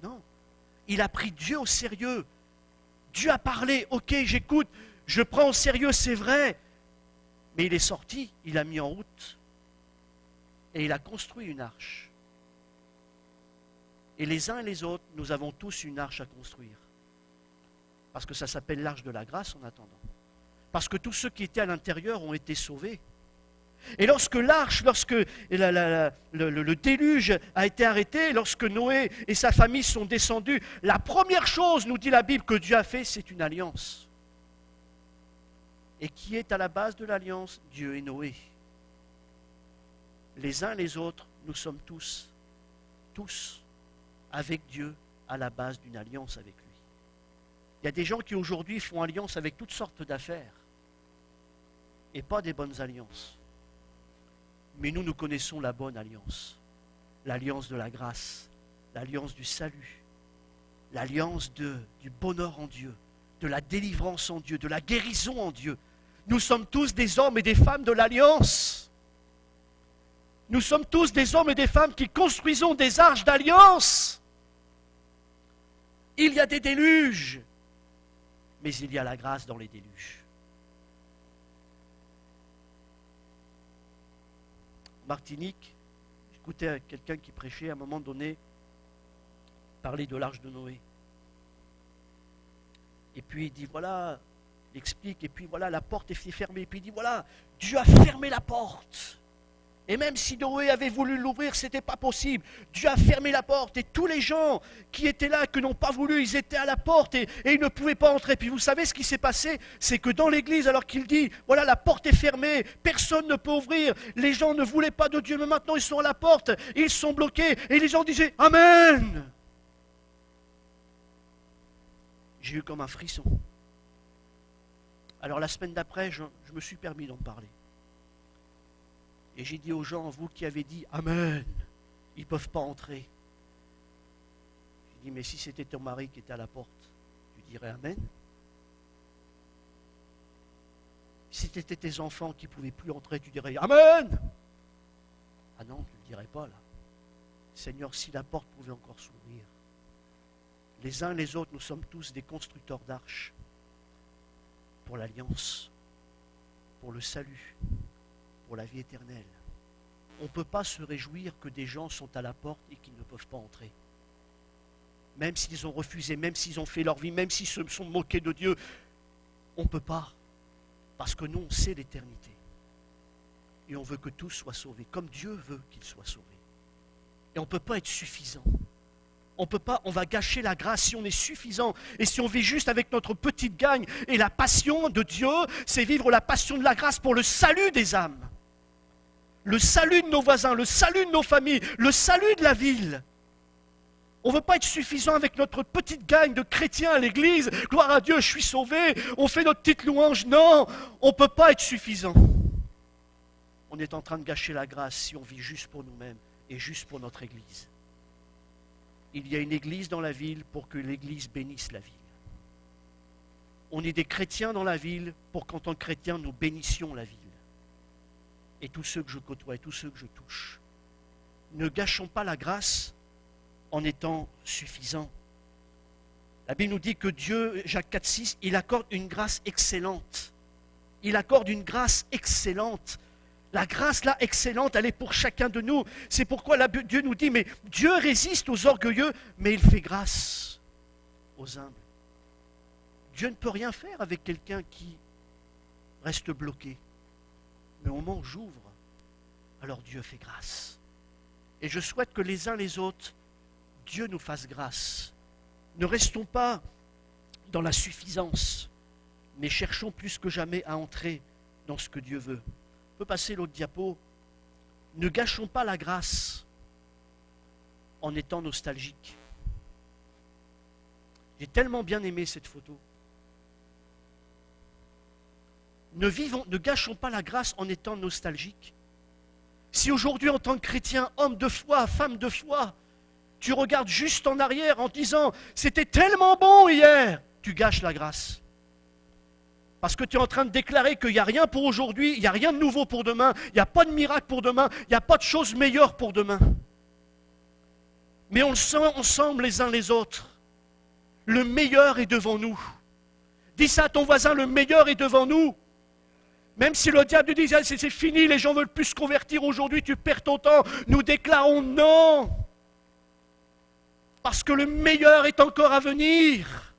Non, il a pris Dieu au sérieux. Dieu a parlé, ok j'écoute, je prends au sérieux, c'est vrai. Mais il est sorti, il a mis en route et il a construit une arche. Et les uns et les autres, nous avons tous une arche à construire. Parce que ça s'appelle l'arche de la grâce en attendant. Parce que tous ceux qui étaient à l'intérieur ont été sauvés. Et lorsque l'arche, lorsque le déluge a été arrêté, lorsque Noé et sa famille sont descendus, la première chose, nous dit la Bible, que Dieu a fait, c'est une alliance. Et qui est à la base de l'alliance? Dieu et Noé. Les uns et les autres, nous sommes tous, avec Dieu, à la base d'une alliance avec lui. Il y a des gens qui aujourd'hui font alliance avec toutes sortes d'affaires, et pas des bonnes alliances. Mais nous connaissons la bonne alliance, l'alliance de la grâce, l'alliance du salut, l'alliance du bonheur en Dieu, de la délivrance en Dieu, de la guérison en Dieu. Nous sommes tous des hommes et des femmes de l'alliance. Nous sommes tous des hommes et des femmes qui construisons des arches d'alliance. Il y a des déluges, mais il y a la grâce dans les déluges. Martinique, j'écoutais quelqu'un qui prêchait à un moment donné parler de l'arche de Noé. Et puis il dit voilà, il explique, et puis voilà, la porte est fermée. Et puis il dit voilà, Dieu a fermé la porte. Et même si Noé avait voulu l'ouvrir, ce n'était pas possible. Dieu a fermé la porte. Et tous les gens qui étaient là, qui n'ont pas voulu, ils étaient à la porte et ils ne pouvaient pas entrer. Puis vous savez ce qui s'est passé? C'est que dans l'église, alors qu'il dit, voilà, la porte est fermée, personne ne peut ouvrir. Les gens ne voulaient pas de Dieu, mais maintenant ils sont à la porte, ils sont bloqués. Et les gens disaient, Amen. J'ai eu comme un frisson. Alors la semaine d'après, je me suis permis d'en parler. Et j'ai dit aux gens, vous qui avez dit Amen, ils ne peuvent pas entrer. J'ai dit, mais si c'était ton mari qui était à la porte, tu dirais Amen. Si c'était tes enfants qui ne pouvaient plus entrer, tu dirais Amen. Ah non, tu ne le dirais pas là. Seigneur, si la porte pouvait encore s'ouvrir. Les uns les autres, nous sommes tous des constructeurs d'arches pour l'alliance, pour le salut, pour la vie éternelle. On ne peut pas se réjouir que des gens sont à la porte et qu'ils ne peuvent pas entrer. Même s'ils ont refusé, même s'ils ont fait leur vie, même s'ils se sont moqués de Dieu, on ne peut pas. Parce que nous, on sait l'éternité. Et on veut que tous soient sauvés, comme Dieu veut qu'ils soient sauvés. Et on ne peut pas être suffisant. On peut pas, on va gâcher la grâce si on est suffisant. Et si on vit juste avec notre petite gagne. Et la passion de Dieu, c'est vivre la passion de la grâce pour le salut des âmes. Le salut de nos voisins, le salut de nos familles, le salut de la ville. On ne veut pas être suffisant avec notre petite gagne de chrétiens à l'église. Gloire à Dieu, je suis sauvé. On fait notre petite louange. Non, on ne peut pas être suffisant. On est en train de gâcher la grâce si on vit juste pour nous-mêmes et juste pour notre église. Il y a une église dans la ville pour que l'église bénisse la ville. On est des chrétiens dans la ville pour qu'en tant que chrétiens, nous bénissions la ville. et tous ceux que je côtoie et tous ceux que je touche. Ne gâchons pas la grâce en étant suffisants. La Bible nous dit que Dieu, Jacques 4,6, il accorde une grâce excellente. Il accorde une grâce excellente. La grâce là excellente, elle est pour chacun de nous. C'est pourquoi Dieu nous dit, mais Dieu résiste aux orgueilleux, mais il fait grâce aux humbles. Dieu ne peut rien faire avec quelqu'un qui reste bloqué. Mais au moment où j'ouvre, alors Dieu fait grâce. Et je souhaite que les uns les autres, Dieu nous fasse grâce. Ne restons pas dans la suffisance, mais cherchons plus que jamais à entrer dans ce que Dieu veut. On peut passer l'autre diapo. Ne gâchons pas la grâce en étant nostalgiques. J'ai tellement bien aimé cette photo. Ne gâchons pas la grâce en étant nostalgiques. Si aujourd'hui, en tant que chrétien, homme de foi, femme de foi, tu regardes juste en arrière en disant « C'était tellement bon hier », tu gâches la grâce. Parce que tu es en train de déclarer qu'il n'y a rien pour aujourd'hui, il n'y a rien de nouveau pour demain, il n'y a pas de miracle pour demain, il n'y a pas de chose meilleure pour demain. Mais on le sent ensemble les uns les autres. Le meilleur est devant nous. Dis ça à ton voisin, le meilleur est devant nous. Même si le diable dit « c'est fini, les gens ne veulent plus se convertir aujourd'hui, tu perds ton temps », nous déclarons non. Parce que le meilleur est encore à venir.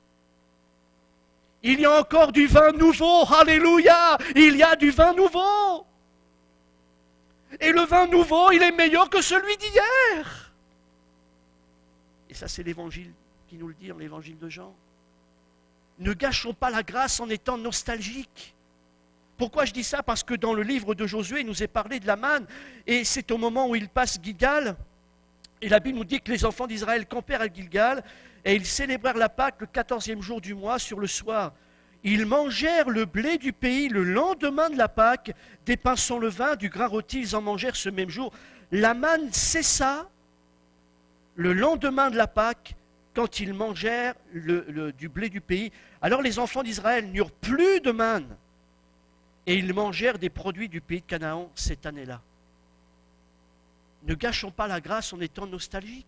Il y a encore du vin nouveau, alléluia, il y a du vin nouveau. Et le vin nouveau, il est meilleur que celui d'hier. Et ça, c'est l'évangile qui nous le dit, l'évangile de Jean. Ne gâchons pas la grâce en étant nostalgiques. Pourquoi je dis ça? Parce que dans le livre de Josué, il nous est parlé de la manne, et c'est au moment où il passe Gilgal, et la Bible nous dit que les enfants d'Israël campèrent à Gilgal, et ils célébrèrent la Pâque le 14e jour du mois sur le soir. Ils mangèrent le blé du pays le lendemain de la Pâque, des pains sans levain, du grain rôti, ils en mangèrent ce même jour. La manne cessa le lendemain de la Pâque, quand ils mangèrent du blé du pays. Alors les enfants d'Israël n'eurent plus de manne, et ils mangèrent des produits du pays de Canaan cette année-là. Ne gâchons pas la grâce en étant nostalgiques.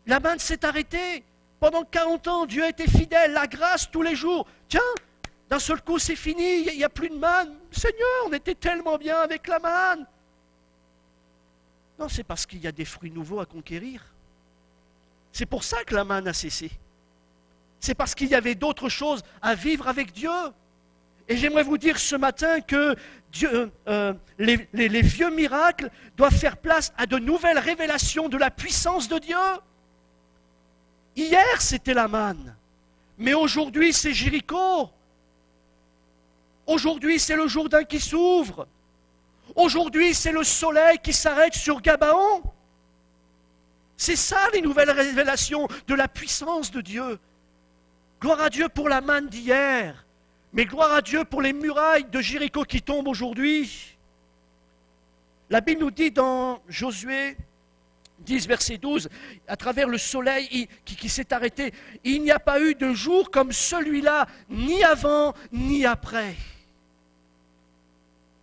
La manne s'est arrêtée. Pendant 40 ans, Dieu a été fidèle, la grâce tous les jours. Tiens, d'un seul coup, c'est fini, il n'y a plus de manne. Seigneur, on était tellement bien avec la manne. Non, c'est parce qu'il y a des fruits nouveaux à conquérir. C'est pour ça que la manne a cessé. C'est parce qu'il y avait d'autres choses à vivre avec Dieu. Et j'aimerais vous dire ce matin que Dieu, les vieux miracles doivent faire place à de nouvelles révélations de la puissance de Dieu. Hier, c'était la manne, mais aujourd'hui, c'est Jéricho. Aujourd'hui, c'est le Jourdain qui s'ouvre. Aujourd'hui, c'est le soleil qui s'arrête sur Gabaon. C'est ça les nouvelles révélations de la puissance de Dieu. Gloire à Dieu pour la manne d'hier, mais gloire à Dieu pour les murailles de Jéricho qui tombent aujourd'hui. La Bible nous dit dans Josué 10, verset 12, à travers le soleil qui s'est arrêté, il n'y a pas eu de jour comme celui-là, ni avant, ni après.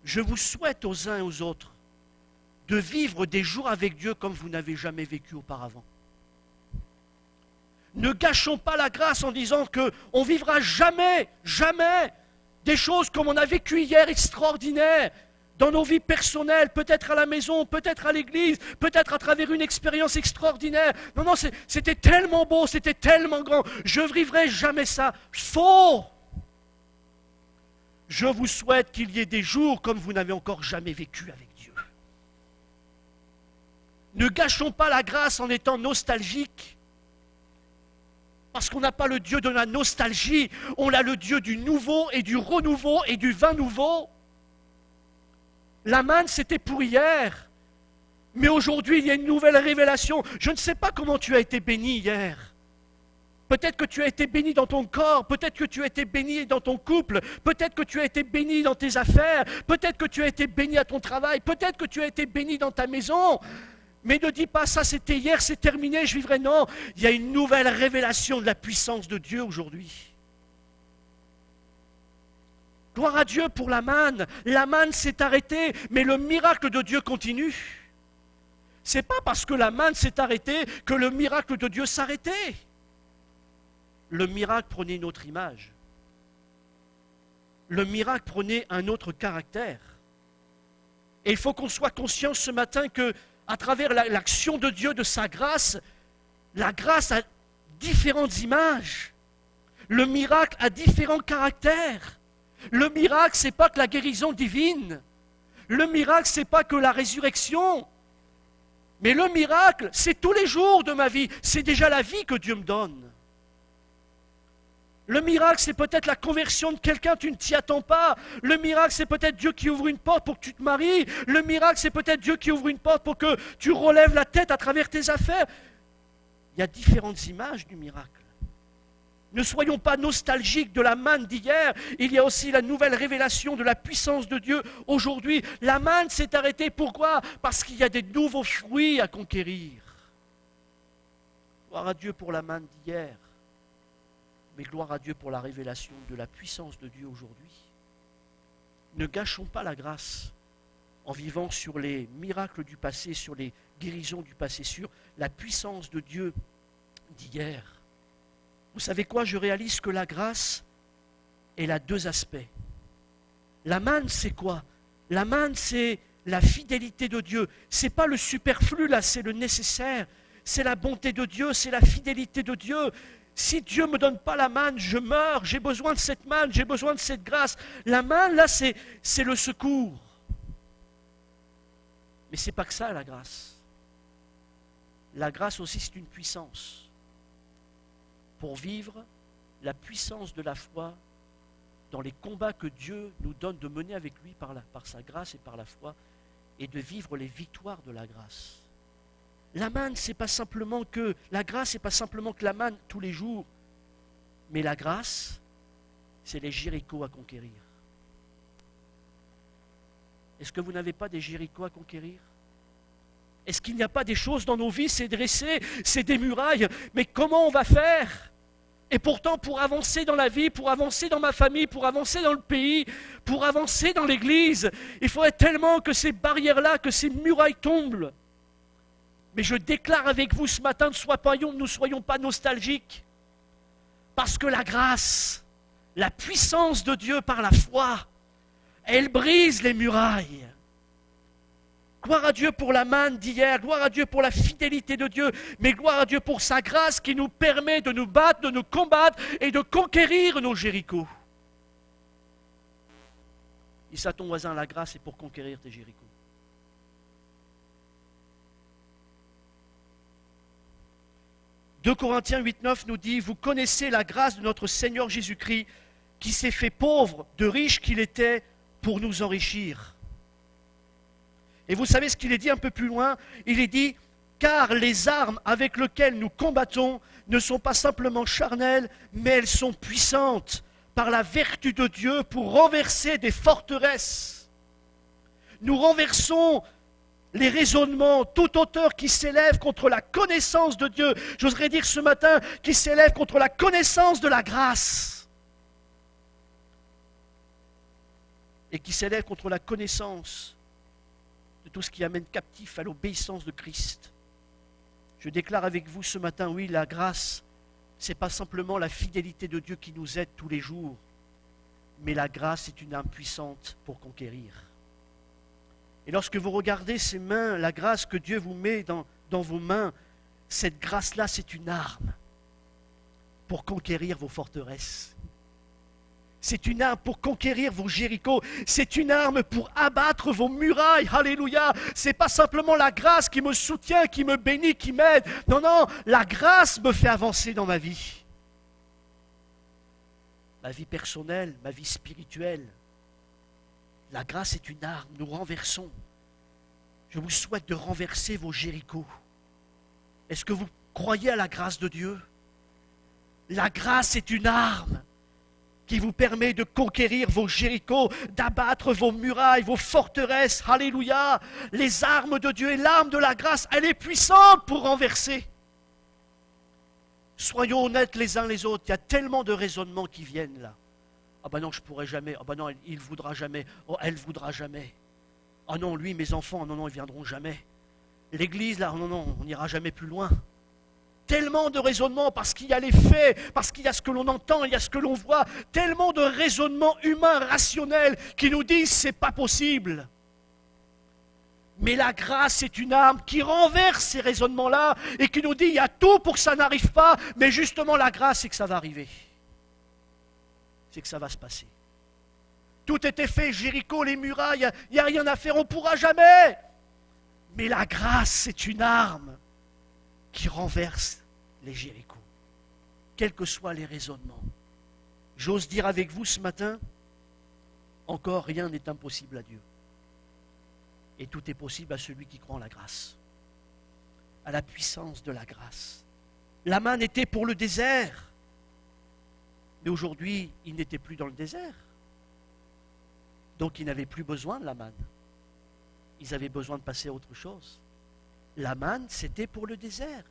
Je vous souhaite aux uns et aux autres de vivre des jours avec Dieu comme vous n'avez jamais vécu auparavant. Ne gâchons pas la grâce en disant qu'on ne vivra jamais, jamais des choses comme on a vécu hier extraordinaires dans nos vies personnelles, peut-être à la maison, peut-être à l'église, peut-être à travers une expérience extraordinaire. Non, c'était tellement beau, c'était tellement grand, je ne vivrai jamais ça. Faux! Je vous souhaite qu'il y ait des jours comme vous n'avez encore jamais vécu avec Dieu. Ne gâchons pas la grâce en étant nostalgiques. Parce qu'on n'a pas le Dieu de la nostalgie, on a le Dieu du nouveau et du renouveau et du vin nouveau. La manne, c'était pour hier. Mais aujourd'hui, il y a une nouvelle révélation. Je ne sais pas comment tu as été béni hier. Peut-être que tu as été béni dans ton corps, peut-être que tu as été béni dans ton couple, peut-être que tu as été béni dans tes affaires, peut-être que tu as été béni à ton travail, peut-être que tu as été béni dans ta maison. Mais ne dis pas ça, c'était hier, c'est terminé, je vivrai. Non, il y a une nouvelle révélation de la puissance de Dieu aujourd'hui. Gloire à Dieu pour la manne. La manne s'est arrêtée, mais le miracle de Dieu continue. Ce n'est pas parce que la manne s'est arrêtée que le miracle de Dieu s'arrêtait. Le miracle prenait une autre image. Le miracle prenait un autre caractère. Et il faut qu'on soit conscient ce matin que, à travers l'action de Dieu, de sa grâce, la grâce a différentes images. Le miracle a différents caractères. Le miracle, ce n'est pas que la guérison divine. Le miracle, ce n'est pas que la résurrection. Mais le miracle, c'est tous les jours de ma vie. C'est déjà la vie que Dieu me donne. Le miracle, c'est peut-être la conversion de quelqu'un, tu ne t'y attends pas. Le miracle, c'est peut-être Dieu qui ouvre une porte pour que tu te maries. Le miracle, c'est peut-être Dieu qui ouvre une porte pour que tu relèves la tête à travers tes affaires. Il y a différentes images du miracle. Ne soyons pas nostalgiques de la manne d'hier. Il y a aussi la nouvelle révélation de la puissance de Dieu aujourd'hui. La manne s'est arrêtée. Pourquoi? Parce qu'il y a des nouveaux fruits à conquérir. Gloire à Dieu pour la manne d'hier. Mais gloire à Dieu pour la révélation de la puissance de Dieu aujourd'hui. Ne gâchons pas la grâce en vivant sur les miracles du passé, sur les guérisons du passé, sur la puissance de Dieu d'hier. Vous savez quoi? Je réalise que la grâce, elle a deux aspects. La manne, c'est quoi? La manne, c'est la fidélité de Dieu. Ce n'est pas le superflu, là, c'est le nécessaire. C'est la bonté de Dieu, c'est la fidélité de Dieu. Si Dieu ne me donne pas la manne, je meurs. J'ai besoin de cette manne, j'ai besoin de cette grâce. La manne, là, c'est le secours. Mais ce n'est pas que ça, la grâce. La grâce aussi, c'est une puissance. Pour vivre la puissance de la foi dans les combats que Dieu nous donne de mener avec lui par sa grâce et par la foi, et de vivre les victoires de la grâce. La manne, c'est pas simplement que la grâce, c'est pas simplement que la manne tous les jours, mais la grâce, c'est les Jérichos à conquérir. Est-ce que vous n'avez pas des Jérichos à conquérir? Est-ce qu'il n'y a pas des choses dans nos vies, c'est dressé, c'est des murailles, mais comment on va faire? Et pourtant, pour avancer dans la vie, pour avancer dans ma famille, pour avancer dans le pays, pour avancer dans l'Église, il faudrait tellement que ces barrières-là, que ces murailles tombent. Mais je déclare avec vous ce matin, ne soyons pas nostalgiques, parce que la grâce, la puissance de Dieu par la foi, elle brise les murailles. Gloire à Dieu pour la manne d'hier, gloire à Dieu pour la fidélité de Dieu, mais gloire à Dieu pour sa grâce qui nous permet de nous battre, de nous combattre et de conquérir nos Jérichos. Dis à ton voisin, la grâce est pour conquérir tes Jérichos. « 2 Corinthiens 8,9 nous dit, vous connaissez la grâce de notre Seigneur Jésus-Christ qui s'est fait pauvre, de riche qu'il était, pour nous enrichir. » Et vous savez ce qu'il est dit un peu plus loin? Il est dit, car les armes avec lesquelles nous combattons ne sont pas simplement charnelles, mais elles sont puissantes par la vertu de Dieu pour renverser des forteresses. Nous renversons les raisonnements, toute hauteur qui s'élève contre la connaissance de Dieu. J'oserais dire ce matin, qui s'élève contre la connaissance de la grâce. Et qui s'élève contre la connaissance de tout ce qui amène captif à l'obéissance de Christ. Je déclare avec vous ce matin, oui, la grâce, ce n'est pas simplement la fidélité de Dieu qui nous aide tous les jours, mais la grâce est une arme puissante pour conquérir. Et lorsque vous regardez ces mains, la grâce que Dieu vous met dans vos mains, cette grâce-là, c'est une arme pour conquérir vos forteresses. C'est une arme pour conquérir vos Jérichos. C'est une arme pour abattre vos murailles. Alléluia. Ce n'est pas simplement la grâce qui me soutient, qui me bénit, qui m'aide. Non, non, la grâce me fait avancer dans ma vie. Ma vie personnelle, ma vie spirituelle. La grâce est une arme, nous renversons. Je vous souhaite de renverser vos Jérichos. Est-ce que vous croyez à la grâce de Dieu? La grâce est une arme qui vous permet de conquérir vos Jérichos, d'abattre vos murailles, vos forteresses. Alléluia! Les armes de Dieu et l'arme de la grâce, elle est puissante pour renverser. Soyons honnêtes les uns les autres, il y a tellement de raisonnements qui viennent là. Ah ben non, je pourrai jamais. Ah ben non, il voudra jamais. Oh, elle voudra jamais. Ah non, lui, mes enfants, non, non, ils viendront jamais. L'église, là, non, non, on n'ira jamais plus loin. Tellement de raisonnements, parce qu'il y a les faits, parce qu'il y a ce que l'on entend, il y a ce que l'on voit, tellement de raisonnements humains, rationnels, qui nous disent c'est pas possible. Mais la grâce est une arme qui renverse ces raisonnements-là et qui nous dit il y a tout pour que ça n'arrive pas, mais justement la grâce c'est que ça va arriver. C'est que ça va se passer. Tout était fait, Jéricho, les murailles, il n'y a rien à faire, on ne pourra jamais. Mais la grâce c'est une arme qui renverse les Jérichos, quels que soient les raisonnements. J'ose dire avec vous ce matin, encore rien n'est impossible à Dieu. Et tout est possible à celui qui croit en la grâce, à la puissance de la grâce. La manne était pour le désert, mais aujourd'hui, il n'était plus dans le désert. Donc, ils n'avaient plus besoin de la manne. Ils avaient besoin de passer à autre chose. La manne, c'était pour le désert.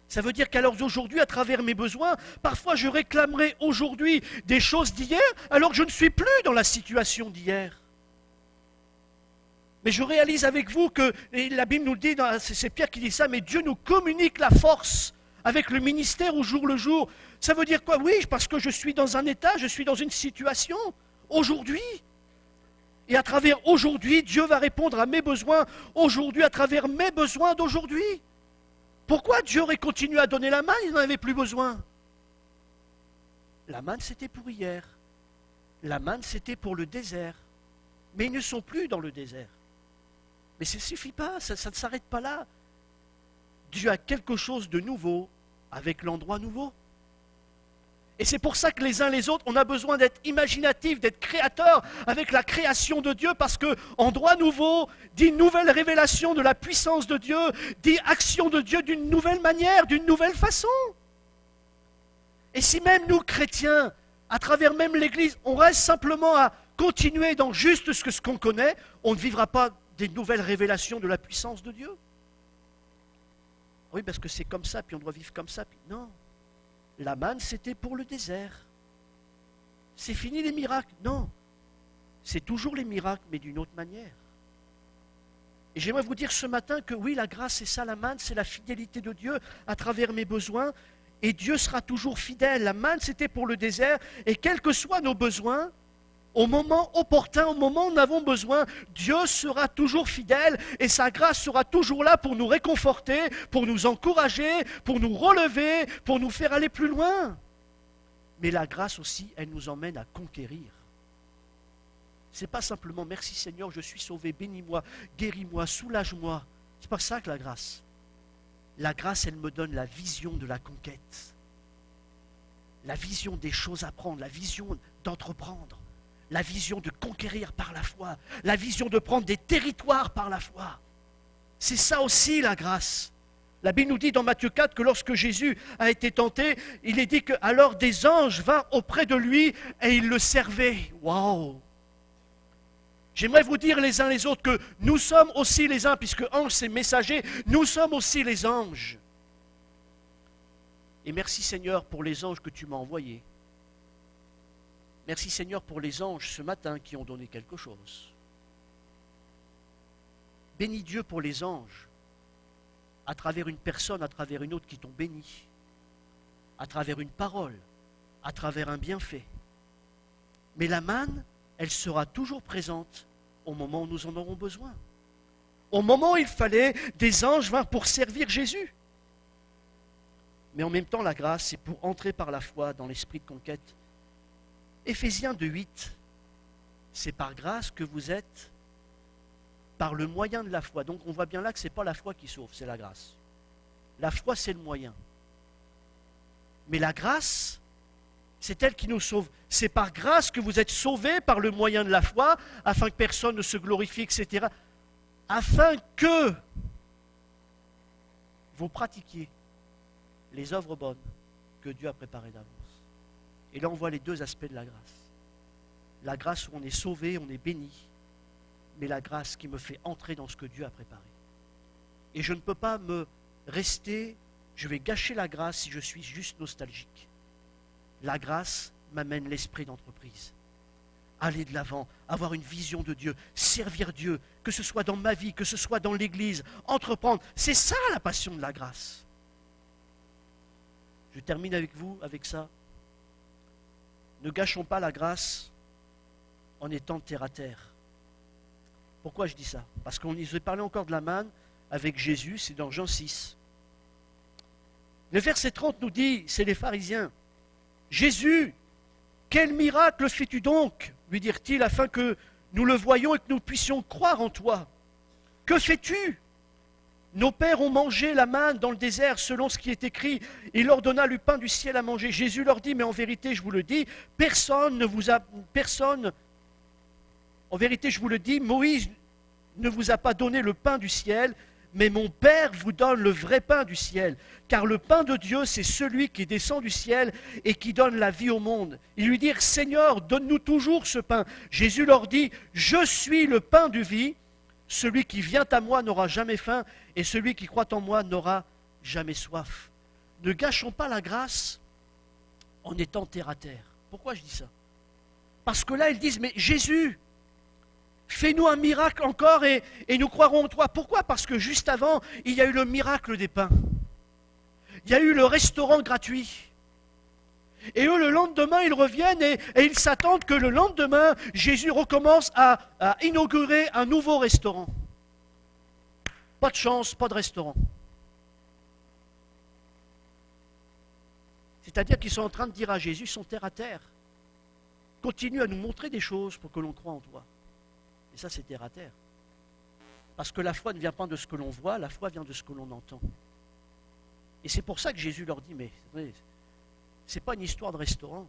Ça veut dire qu'alors aujourd'hui, à travers mes besoins, parfois je réclamerai aujourd'hui des choses d'hier, alors que je ne suis plus dans la situation d'hier. Mais je réalise avec vous que, et la Bible nous le dit, c'est Pierre qui dit ça, mais Dieu nous communique la force avec le ministère au jour le jour. Ça veut dire quoi? Oui, parce que je suis dans un état, je suis dans une situation, aujourd'hui. Et à travers aujourd'hui, Dieu va répondre à mes besoins aujourd'hui, à travers mes besoins d'aujourd'hui. Pourquoi Dieu aurait continué à donner la manne? Il n'en avait plus besoin. La manne, c'était pour hier. La manne, c'était pour le désert. Mais ils ne sont plus dans le désert. Mais ça ne suffit pas, ça ne s'arrête pas là. Dieu a quelque chose de nouveau avec l'endroit nouveau. Et c'est pour ça que les uns les autres, on a besoin d'être imaginatifs, d'être créateurs avec la création de Dieu, parce que endroit nouveau dit nouvelle révélation de la puissance de Dieu, dit action de Dieu d'une nouvelle manière, d'une nouvelle façon. Et si même nous, chrétiens, à travers même l'Église, on reste simplement à continuer dans juste ce qu'on connaît, on ne vivra pas des nouvelles révélations de la puissance de Dieu. Oui, parce que c'est comme ça, puis on doit vivre comme ça. Puis non. La manne, c'était pour le désert. C'est fini les miracles. Non. C'est toujours les miracles, mais d'une autre manière. Et j'aimerais vous dire ce matin que oui, la grâce, c'est ça, la manne, c'est la fidélité de Dieu à travers mes besoins. Et Dieu sera toujours fidèle. La manne, c'était pour le désert. Et quels que soient nos besoins, au moment opportun, au moment où nous avons besoin, Dieu sera toujours fidèle et sa grâce sera toujours là pour nous réconforter, pour nous encourager, pour nous relever, pour nous faire aller plus loin. Mais la grâce aussi, elle nous emmène à conquérir. Ce n'est pas simplement « Merci Seigneur, je suis sauvé, bénis-moi, guéris-moi, soulage-moi ». Ce n'est pas ça que la grâce. La grâce, elle me donne la vision de la conquête. La vision des choses à prendre, la vision d'entreprendre. La vision de conquérir par la foi, la vision de prendre des territoires par la foi. C'est ça aussi la grâce. La Bible nous dit dans Matthieu 4 que lorsque Jésus a été tenté, il est dit que alors des anges vinrent auprès de lui et ils le servaient. Waouh! J'aimerais vous dire les uns les autres que nous sommes aussi les uns, puisque ange c'est messager, nous sommes aussi les anges. Et merci Seigneur pour les anges que tu m'as envoyés. Merci Seigneur pour les anges ce matin qui ont donné quelque chose. Bénis Dieu pour les anges, à travers une personne, à travers une autre qui t'ont béni, à travers une parole, à travers un bienfait. Mais la manne, elle sera toujours présente au moment où nous en aurons besoin. Au moment où il fallait, des anges vinrent pour servir Jésus. Mais en même temps, la grâce, c'est pour entrer par la foi dans l'esprit de conquête. Éphésiens 2:8, c'est par grâce que vous êtes par le moyen de la foi. Donc on voit bien là que ce n'est pas la foi qui sauve, c'est la grâce. La foi, c'est le moyen. Mais la grâce, c'est elle qui nous sauve. C'est par grâce que vous êtes sauvés par le moyen de la foi, afin que personne ne se glorifie, etc. Afin que vous pratiquiez les œuvres bonnes que Dieu a préparées d'avance. Et là, on voit les deux aspects de la grâce. La grâce où on est sauvé, on est béni, mais la grâce qui me fait entrer dans ce que Dieu a préparé. Et je ne peux pas me rester, je vais gâcher la grâce si je suis juste nostalgique. La grâce, m'amène l'esprit d'entreprise. Aller de l'avant, avoir une vision de Dieu, servir Dieu, que ce soit dans ma vie, que ce soit dans l'Église, entreprendre. C'est ça la passion de la grâce. Je termine avec vous, avec ça. Ne gâchons pas la grâce en étant terre à terre. Pourquoi je dis ça? Parce qu'on y parlé encore de la manne avec Jésus, c'est dans Jean 6. Le verset 30 nous dit, c'est les pharisiens, « Jésus, quel miracle fais-tu donc, lui dirent-ils, afin que nous le voyions et que nous puissions croire en toi. Que fais-tu? Nos pères ont mangé la manne dans le désert selon ce qui est écrit. Il leur donna du pain du ciel à manger. » Jésus leur dit, mais en vérité, je vous le dis, en vérité, je vous le dis, Moïse ne vous a pas donné le pain du ciel, mais mon Père vous donne le vrai pain du ciel. Car le pain de Dieu, c'est celui qui descend du ciel et qui donne la vie au monde. Ils lui dirent, Seigneur, donne-nous toujours ce pain. Jésus leur dit, je suis le pain de vie. Celui qui vient à moi n'aura jamais faim, et celui qui croit en moi n'aura jamais soif. Ne gâchons pas la grâce en étant terre à terre. Pourquoi je dis ça? Parce que là, ils disent, mais Jésus, fais-nous un miracle encore et nous croirons en toi. Pourquoi? Parce que juste avant, il y a eu le miracle des pains. Il y a eu le restaurant gratuit. Et eux, le lendemain, ils reviennent et ils s'attendent que le lendemain, Jésus recommence à inaugurer un nouveau restaurant. Pas de chance, pas de restaurant. C'est-à-dire qu'ils sont en train de dire à Jésus, ils sont terre à terre. Continue à nous montrer des choses pour que l'on croie en toi. Et ça, c'est terre à terre. Parce que la foi ne vient pas de ce que l'on voit, la foi vient de ce que l'on entend. Et c'est pour ça que Jésus leur dit, mais ce n'est pas une histoire de restaurant,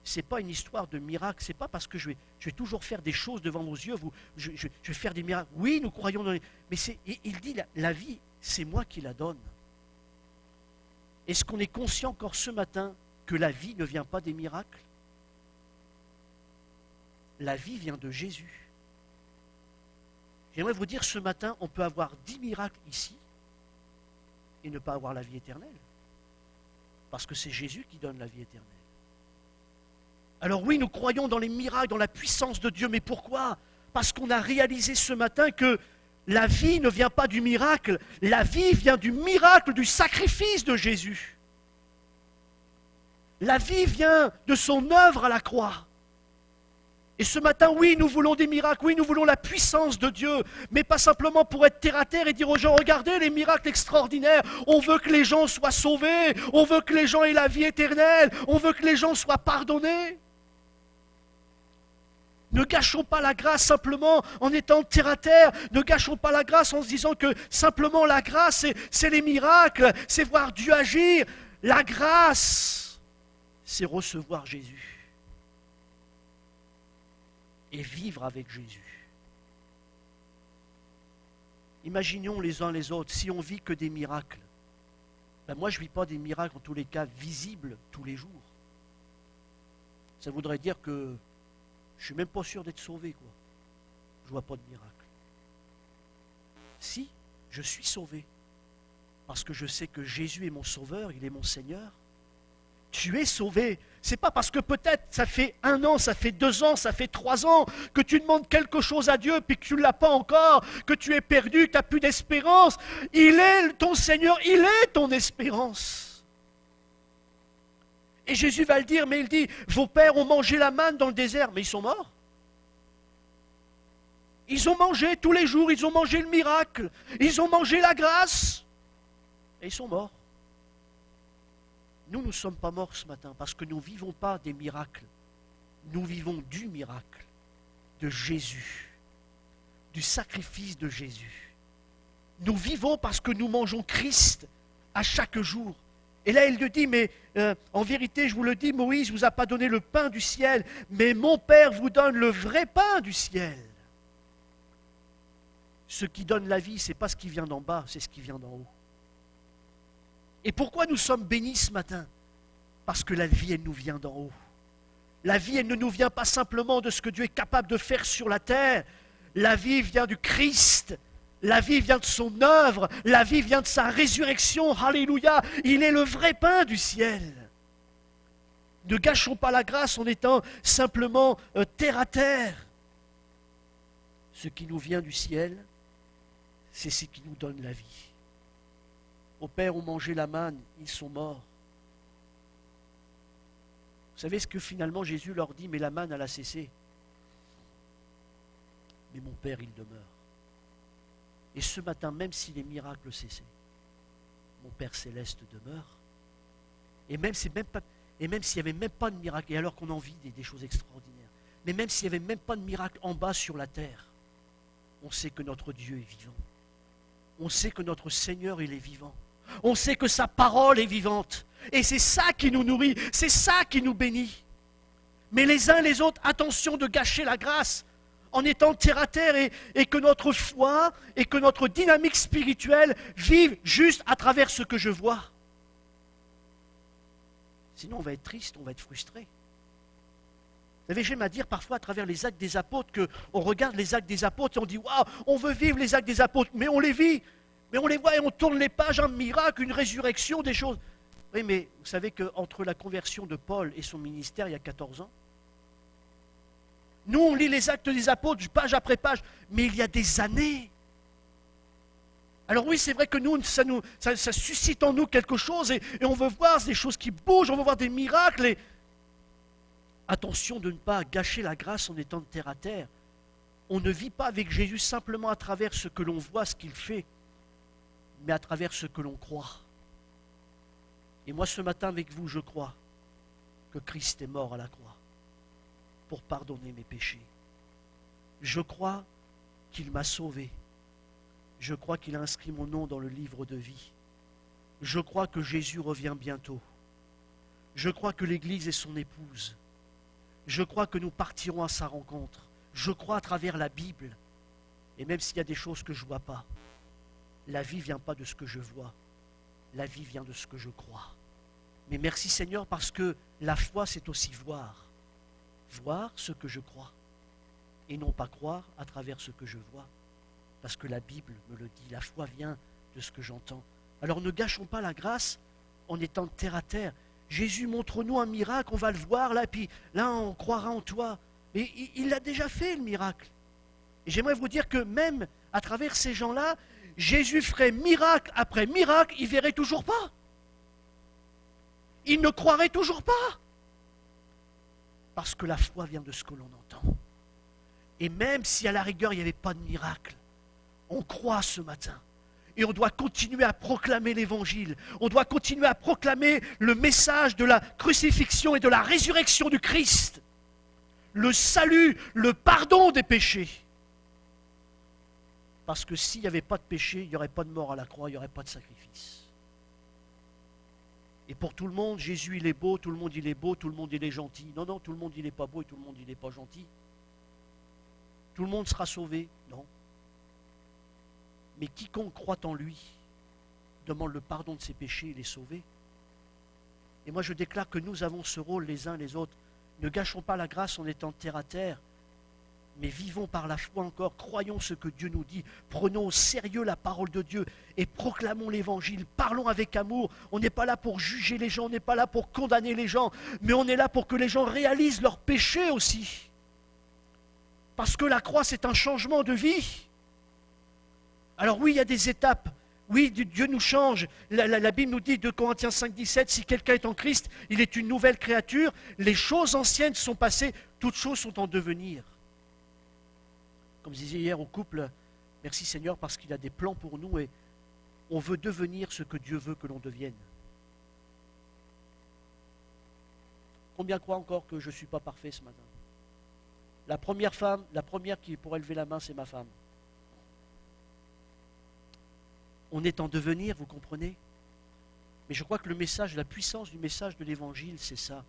ce n'est pas une histoire de miracle, ce n'est pas parce que je vais toujours faire des choses devant vos yeux, je vais faire des miracles. Oui, nous croyons dans les... Mais il dit, la vie, c'est moi qui la donne. Est-ce qu'on est conscient encore ce matin que la vie ne vient pas des miracles? La vie vient de Jésus. J'aimerais vous dire, ce matin, on peut avoir 10 miracles ici et ne pas avoir la vie éternelle. Parce que c'est Jésus qui donne la vie éternelle. Alors oui, nous croyons dans les miracles, dans la puissance de Dieu, mais pourquoi? Parce qu'on a réalisé ce matin que la vie ne vient pas du miracle, la vie vient du miracle, du sacrifice de Jésus. La vie vient de son œuvre à la croix. Et ce matin, oui, nous voulons des miracles, oui, nous voulons la puissance de Dieu, mais pas simplement pour être terre à terre et dire aux gens, regardez les miracles extraordinaires, on veut que les gens soient sauvés, on veut que les gens aient la vie éternelle, on veut que les gens soient pardonnés. Ne gâchons pas la grâce simplement en étant terre à terre, ne gâchons pas la grâce en se disant que simplement la grâce, c'est les miracles, c'est voir Dieu agir. La grâce, c'est recevoir Jésus. Et vivre avec Jésus. Imaginons les uns les autres, si on vit que des miracles, moi je ne vis pas des miracles en tous les cas visibles tous les jours. Ça voudrait dire que je ne suis même pas sûr d'être sauvé, quoi. Je ne vois pas de miracle. Si, je suis sauvé, parce que je sais que Jésus est mon sauveur, il est mon Seigneur. Tu es sauvé. C'est pas parce que peut-être ça fait 1 an, ça fait 2 ans, ça fait 3 ans que tu demandes quelque chose à Dieu puis que tu ne l'as pas encore, que tu es perdu, que tu n'as plus d'espérance. Il est ton Seigneur, il est ton espérance. Et Jésus va le dire, mais il dit, vos pères ont mangé la manne dans le désert, mais ils sont morts. Ils ont mangé tous les jours, ils ont mangé le miracle, ils ont mangé la grâce, et ils sont morts. Nous ne sommes pas morts ce matin parce que nous ne vivons pas des miracles. Nous vivons du miracle, de Jésus, du sacrifice de Jésus. Nous vivons parce que nous mangeons Christ à chaque jour. Et là, il le dit, mais en vérité, je vous le dis, Moïse ne vous a pas donné le pain du ciel, mais mon Père vous donne le vrai pain du ciel. Ce qui donne la vie, ce n'est pas ce qui vient d'en bas, c'est ce qui vient d'en haut. Et pourquoi nous sommes bénis ce matin? Parce que la vie, elle nous vient d'en haut. La vie, elle ne nous vient pas simplement de ce que Dieu est capable de faire sur la terre. La vie vient du Christ. La vie vient de son œuvre. La vie vient de sa résurrection. Alléluia. Il est le vrai pain du ciel. Ne gâchons pas la grâce en étant simplement terre à terre. Ce qui nous vient du ciel, c'est ce qui nous donne la vie. Vos pères ont mangé la manne, ils sont morts. Vous savez ce que finalement Jésus leur dit, mais la manne, elle a cessé. Mais mon Père, il demeure. Et ce matin, même si les miracles cessaient, mon Père céleste demeure. Et même s'il n'y avait même pas de miracle, et alors qu'on en vit des choses extraordinaires, mais même s'il n'y avait même pas de miracle en bas sur la terre, on sait que notre Dieu est vivant. On sait que notre Seigneur, il est vivant. On sait que sa parole est vivante. Et c'est ça qui nous nourrit, c'est ça qui nous bénit. Mais les uns les autres, attention de gâcher la grâce en étant terre à terre et que notre foi et que notre dynamique spirituelle vivent juste à travers ce que je vois. Sinon, on va être triste, on va être frustré. Vous savez, j'aime à dire parfois à travers les actes des apôtres qu'on regarde les actes des apôtres et on dit « Waouh, on veut vivre les actes des apôtres », mais on les vit, mais on les voit et on tourne les pages, un miracle, une résurrection, des choses. Oui, mais vous savez qu'entre la conversion de Paul et son ministère, il y a 14 ans, nous, on lit les actes des apôtres, page après page, mais il y a des années. Alors oui, c'est vrai que nous, ça suscite en nous quelque chose et on veut voir des choses qui bougent, on veut voir des miracles. Et attention de ne pas gâcher la grâce en étant de terre à terre. On ne vit pas avec Jésus simplement à travers ce que l'on voit, ce qu'il fait, mais à travers ce que l'on croit. Et moi, ce matin, avec vous, je crois que Christ est mort à la croix pour pardonner mes péchés. Je crois qu'il m'a sauvé. Je crois qu'il a inscrit mon nom dans le livre de vie. Je crois que Jésus revient bientôt. Je crois que l'Église est son épouse. Je crois que nous partirons à sa rencontre. Je crois à travers la Bible. Et même s'il y a des choses que je ne vois pas, la vie ne vient pas de ce que je vois. La vie vient de ce que je crois. Mais merci Seigneur parce que la foi c'est aussi voir. Voir ce que je crois. Et non pas croire à travers ce que je vois. Parce que la Bible me le dit, la foi vient de ce que j'entends. Alors ne gâchons pas la grâce en étant terre à terre. Jésus, montre-nous un miracle, on va le voir là, puis là on croira en toi. Mais il l'a déjà fait le miracle. Et j'aimerais vous dire que même à travers ces gens-là, Jésus ferait miracle après miracle, il ne verrait toujours pas. Il ne croirait toujours pas. Parce que la foi vient de ce que l'on entend. Et même si à la rigueur il n'y avait pas de miracle, on croit ce matin. Et on doit continuer à proclamer l'évangile. On doit continuer à proclamer le message de la crucifixion et de la résurrection du Christ. Le salut, le pardon des péchés. Parce que s'il n'y avait pas de péché, il n'y aurait pas de mort à la croix, il n'y aurait pas de sacrifice. Et pour tout le monde, Jésus il est beau, tout le monde il est beau, tout le monde il est gentil. Non, non, tout le monde il n'est pas beau et tout le monde il n'est pas gentil. Tout le monde sera sauvé, non. Mais quiconque croit en lui demande le pardon de ses péchés, il est sauvé. Et moi je déclare que nous avons ce rôle les uns les autres. Ne gâchons pas la grâce en étant terre à terre, mais vivons par la foi encore, croyons ce que Dieu nous dit, prenons au sérieux la parole de Dieu et proclamons l'évangile, parlons avec amour. On n'est pas là pour juger les gens, on n'est pas là pour condamner les gens, mais on est là pour que les gens réalisent leurs péchés aussi. Parce que la croix c'est un changement de vie. Alors oui, il y a des étapes. Oui, Dieu nous change. La Bible nous dit, 2 Corinthiens 5, 17, si quelqu'un est en Christ, il est une nouvelle créature. Les choses anciennes sont passées, toutes choses sont en devenir. Comme je disais hier au couple, merci Seigneur parce qu'il a des plans pour nous et on veut devenir ce que Dieu veut que l'on devienne. Combien croient encore que je ne suis pas parfait ce matin? La première qui pourrait lever la main, c'est ma femme. On est en devenir, vous comprenez? Mais je crois que le message, la puissance du message de l'Évangile, c'est ça.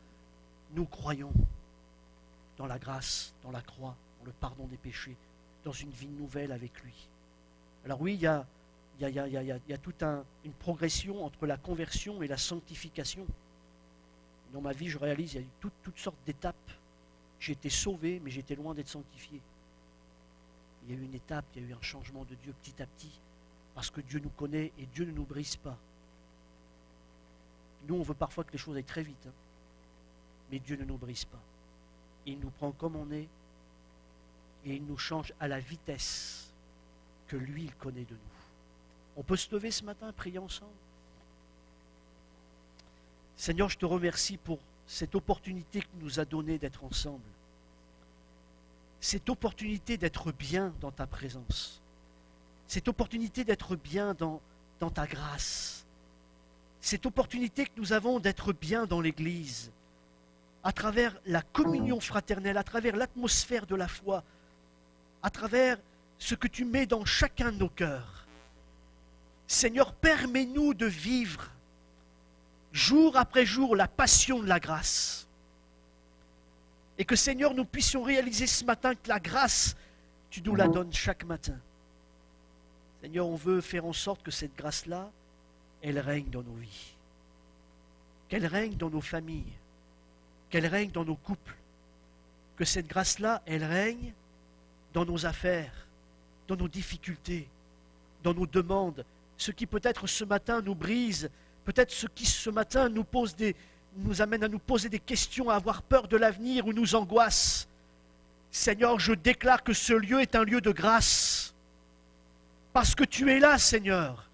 Nous croyons dans la grâce, dans la croix, dans le pardon des péchés, dans une vie nouvelle avec lui. Alors oui, il y a toute une progression entre la conversion et la sanctification. Dans ma vie, je réalise qu'il y a eu toutes sortes d'étapes. J'ai été sauvé, mais j'étais loin d'être sanctifié. Il y a eu une étape, il y a eu un changement de Dieu petit à petit. Parce que Dieu nous connaît et Dieu ne nous brise pas. Nous, on veut parfois que les choses aillent très vite. Mais Dieu ne nous brise pas. Il nous prend comme on est et il nous change à la vitesse que lui, il connaît de nous. On peut se lever ce matin, prier ensemble. Seigneur, je te remercie pour cette opportunité que tu nous as donnée d'être ensemble. Cette opportunité d'être bien dans ta présence. Cette opportunité d'être bien dans ta grâce. Cette opportunité que nous avons d'être bien dans l'Église, à travers la communion fraternelle, à travers l'atmosphère de la foi, à travers ce que tu mets dans chacun de nos cœurs. Seigneur, permets-nous de vivre jour après jour la passion de la grâce. Et que, Seigneur, nous puissions réaliser ce matin que la grâce, tu nous la donnes chaque matin. Seigneur, on veut faire en sorte que cette grâce-là, elle règne dans nos vies. Qu'elle règne dans nos familles. Qu'elle règne dans nos couples. Que cette grâce-là, elle règne dans nos affaires, dans nos difficultés, dans nos demandes. Ce qui peut-être ce matin nous brise, peut-être ce qui ce matin nous amène à nous poser des questions, à avoir peur de l'avenir ou nous angoisse. Seigneur, je déclare que ce lieu est un lieu de grâce. Parce que tu es là, Seigneur.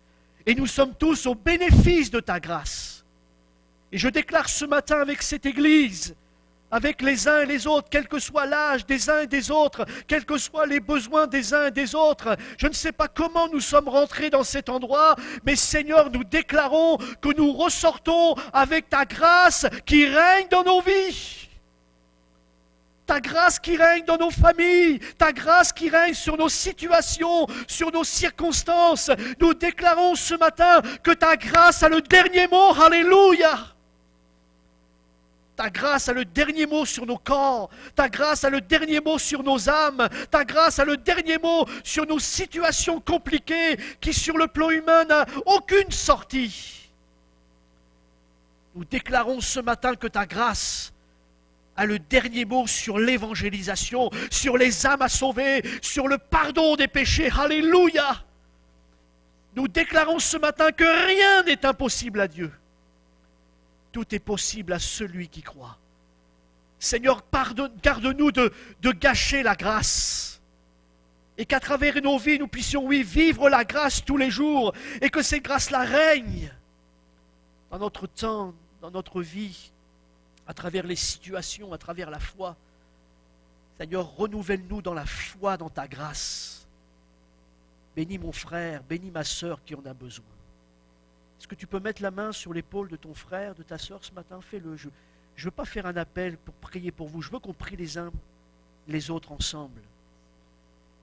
Et nous sommes tous au bénéfice de ta grâce. Et je déclare ce matin avec cette Église, avec les uns et les autres, quel que soit l'âge des uns et des autres, quels que soient les besoins des uns et des autres. Je ne sais pas comment nous sommes rentrés dans cet endroit, mais Seigneur, nous déclarons que nous ressortons avec ta grâce qui règne dans nos vies. Ta grâce qui règne dans nos familles, ta grâce qui règne sur nos situations, sur nos circonstances. Nous déclarons ce matin que ta grâce a le dernier mot. Alléluia! Ta grâce a le dernier mot sur nos corps. Ta grâce a le dernier mot sur nos âmes. Ta grâce a le dernier mot sur nos situations compliquées qui, sur le plan humain, n'a aucune sortie. Nous déclarons ce matin que ta grâce a le dernier mot sur l'évangélisation, sur les âmes à sauver, sur le pardon des péchés. Alléluia! Nous déclarons ce matin que rien n'est impossible à Dieu. Tout est possible à celui qui croit. Seigneur, garde-nous de gâcher la grâce. Et qu'à travers nos vies, nous puissions, oui, vivre la grâce tous les jours. Et que cette grâce-là règne dans notre temps, dans notre vie, à travers les situations, à travers la foi. Seigneur, renouvelle-nous dans la foi, dans ta grâce. Bénis mon frère, bénis ma sœur qui en a besoin. Est-ce que tu peux mettre la main sur l'épaule de ton frère, de ta sœur ce matin? Fais-le. Je ne veux pas faire un appel pour prier pour vous. Je veux qu'on prie les uns les autres ensemble.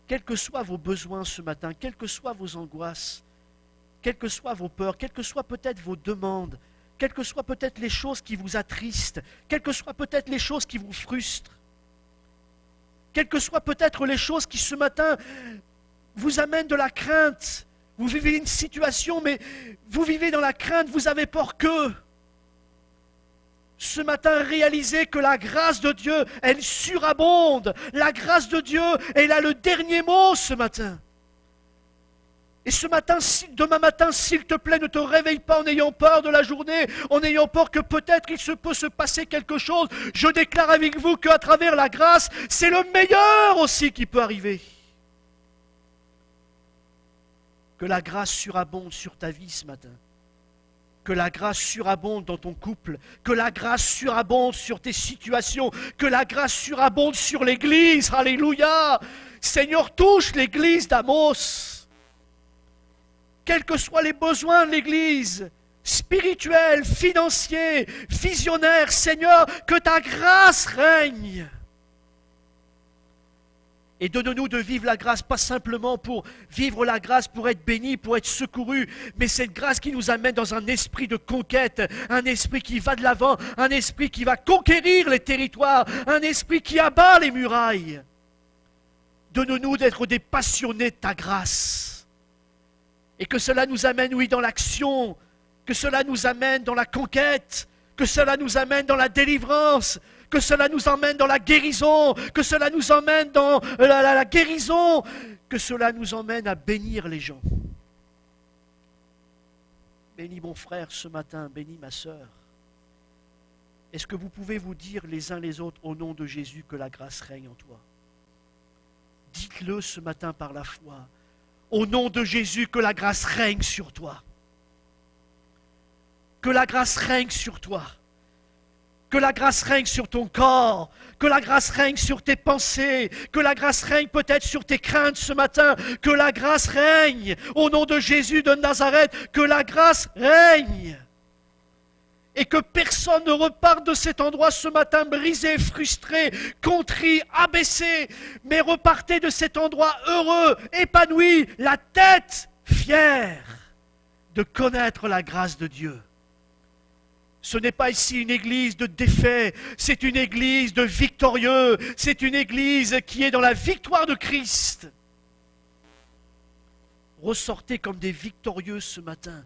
Quels que soient vos besoins ce matin, quelles que soient vos angoisses, quelles que soient vos peurs, quelles que soient peut-être vos demandes, quelles que soient peut-être les choses qui vous attristent, quelles que soient peut-être les choses qui vous frustrent, quelles que soient peut-être les choses qui ce matin vous amènent de la crainte. Vous vivez une situation, mais vous vivez dans la crainte, vous avez peur que. Ce matin, réalisez que la grâce de Dieu, elle surabonde. La grâce de Dieu, elle a le dernier mot ce matin. Et ce matin, demain matin, s'il te plaît, ne te réveille pas en ayant peur de la journée, en ayant peur que peut-être il peut se passer quelque chose. Je déclare avec vous qu'à travers la grâce, c'est le meilleur aussi qui peut arriver. Que la grâce surabonde sur ta vie ce matin. Que la grâce surabonde dans ton couple. Que la grâce surabonde sur tes situations. Que la grâce surabonde sur l'Église. Alléluia! Seigneur, touche l'Église d'Amos. Quels que soient les besoins de l'Église, spirituels, financiers, visionnaires, Seigneur, que ta grâce règne. Et donne-nous de vivre la grâce, pas simplement pour vivre la grâce, pour être béni, pour être secouru, mais cette grâce qui nous amène dans un esprit de conquête, un esprit qui va de l'avant, un esprit qui va conquérir les territoires, un esprit qui abat les murailles. Donne-nous d'être des passionnés de ta grâce. Et que cela nous amène, oui, dans l'action, que cela nous amène dans la conquête, que cela nous amène dans la délivrance, que cela nous emmène dans la guérison, que cela nous emmène dans la guérison, que cela nous emmène à bénir les gens. Bénis mon frère ce matin, bénis ma sœur. Est-ce que vous pouvez vous dire les uns les autres au nom de Jésus que la grâce règne en toi? Dites-le ce matin par la foi. Au nom de Jésus, que la grâce règne sur toi. Que la grâce règne sur toi. Que la grâce règne sur ton corps. Que la grâce règne sur tes pensées. Que la grâce règne peut-être sur tes craintes ce matin. Que la grâce règne. Au nom de Jésus de Nazareth, que la grâce règne. Et que personne ne reparte de cet endroit ce matin brisé, frustré, contrit, abaissé, mais repartez de cet endroit heureux, épanoui, la tête fière de connaître la grâce de Dieu. Ce n'est pas ici une église de défaits, c'est une église de victorieux, c'est une église qui est dans la victoire de Christ. Ressortez comme des victorieux ce matin.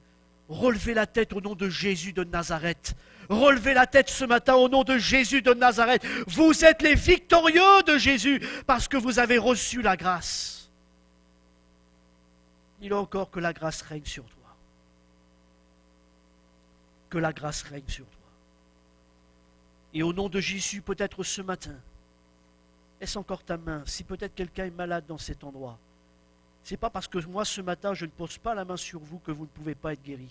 Relevez la tête au nom de Jésus de Nazareth. Relevez la tête ce matin au nom de Jésus de Nazareth. Vous êtes les victorieux de Jésus parce que vous avez reçu la grâce. Il a encore que la grâce règne sur toi. Que la grâce règne sur toi. Et au nom de Jésus, peut-être ce matin, laisse encore ta main. Si peut-être quelqu'un est malade dans cet endroit, ce n'est pas parce que moi ce matin je ne pose pas la main sur vous que vous ne pouvez pas être guéri.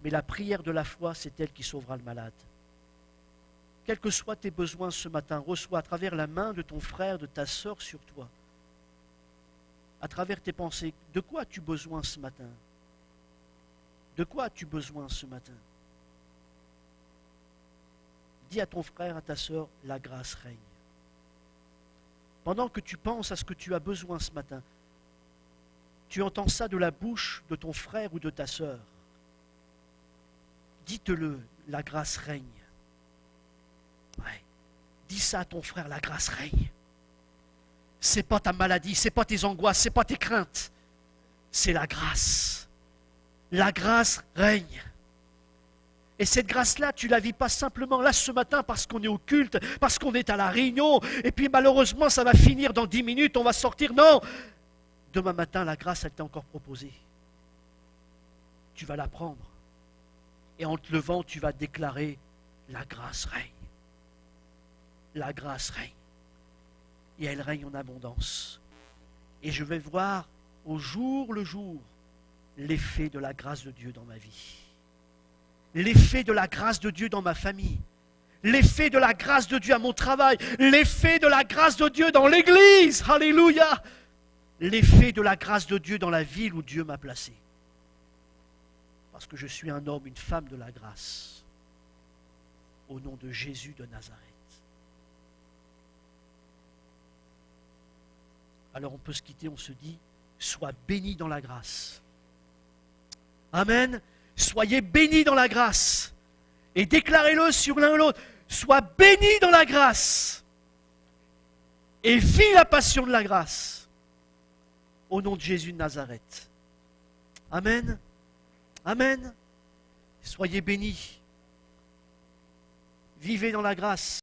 Mais la prière de la foi, c'est elle qui sauvera le malade. Quels que soient tes besoins ce matin, reçois à travers la main de ton frère, de ta sœur sur toi, à travers tes pensées, de quoi as-tu besoin ce matin? De quoi as-tu besoin ce matin? Dis à ton frère, à ta sœur, la grâce règne. Pendant que tu penses à ce que tu as besoin ce matin, tu entends ça de la bouche de ton frère ou de ta sœur. Dites-le, la grâce règne. Ouais. Dis ça à ton frère, la grâce règne. C'est pas ta maladie, c'est pas tes angoisses, c'est pas tes craintes. C'est la grâce. La grâce règne. Et cette grâce-là, tu ne la vis pas simplement là ce matin parce qu'on est au culte, parce qu'on est à la réunion, et puis malheureusement ça va finir dans 10 minutes, on va sortir. Non! Demain matin, la grâce, elle t'est encore proposée. Tu vas la prendre. Et en te levant, tu vas déclarer, la grâce règne. La grâce règne. Et elle règne en abondance. Et je vais voir au jour le jour l'effet de la grâce de Dieu dans ma vie. L'effet de la grâce de Dieu dans ma famille. L'effet de la grâce de Dieu à mon travail. L'effet de la grâce de Dieu dans l'église. Alléluia. L'effet de la grâce de Dieu dans la ville où Dieu m'a placé. Parce que je suis un homme, une femme de la grâce. Au nom de Jésus de Nazareth. Alors on peut se quitter, on se dit, sois béni dans la grâce. Amen. Soyez bénis dans la grâce. Et déclarez-le sur l'un ou l'autre. Sois béni dans la grâce. Et vis la passion de la grâce. Au nom de Jésus de Nazareth. Amen. Amen. Soyez bénis. Vivez dans la grâce.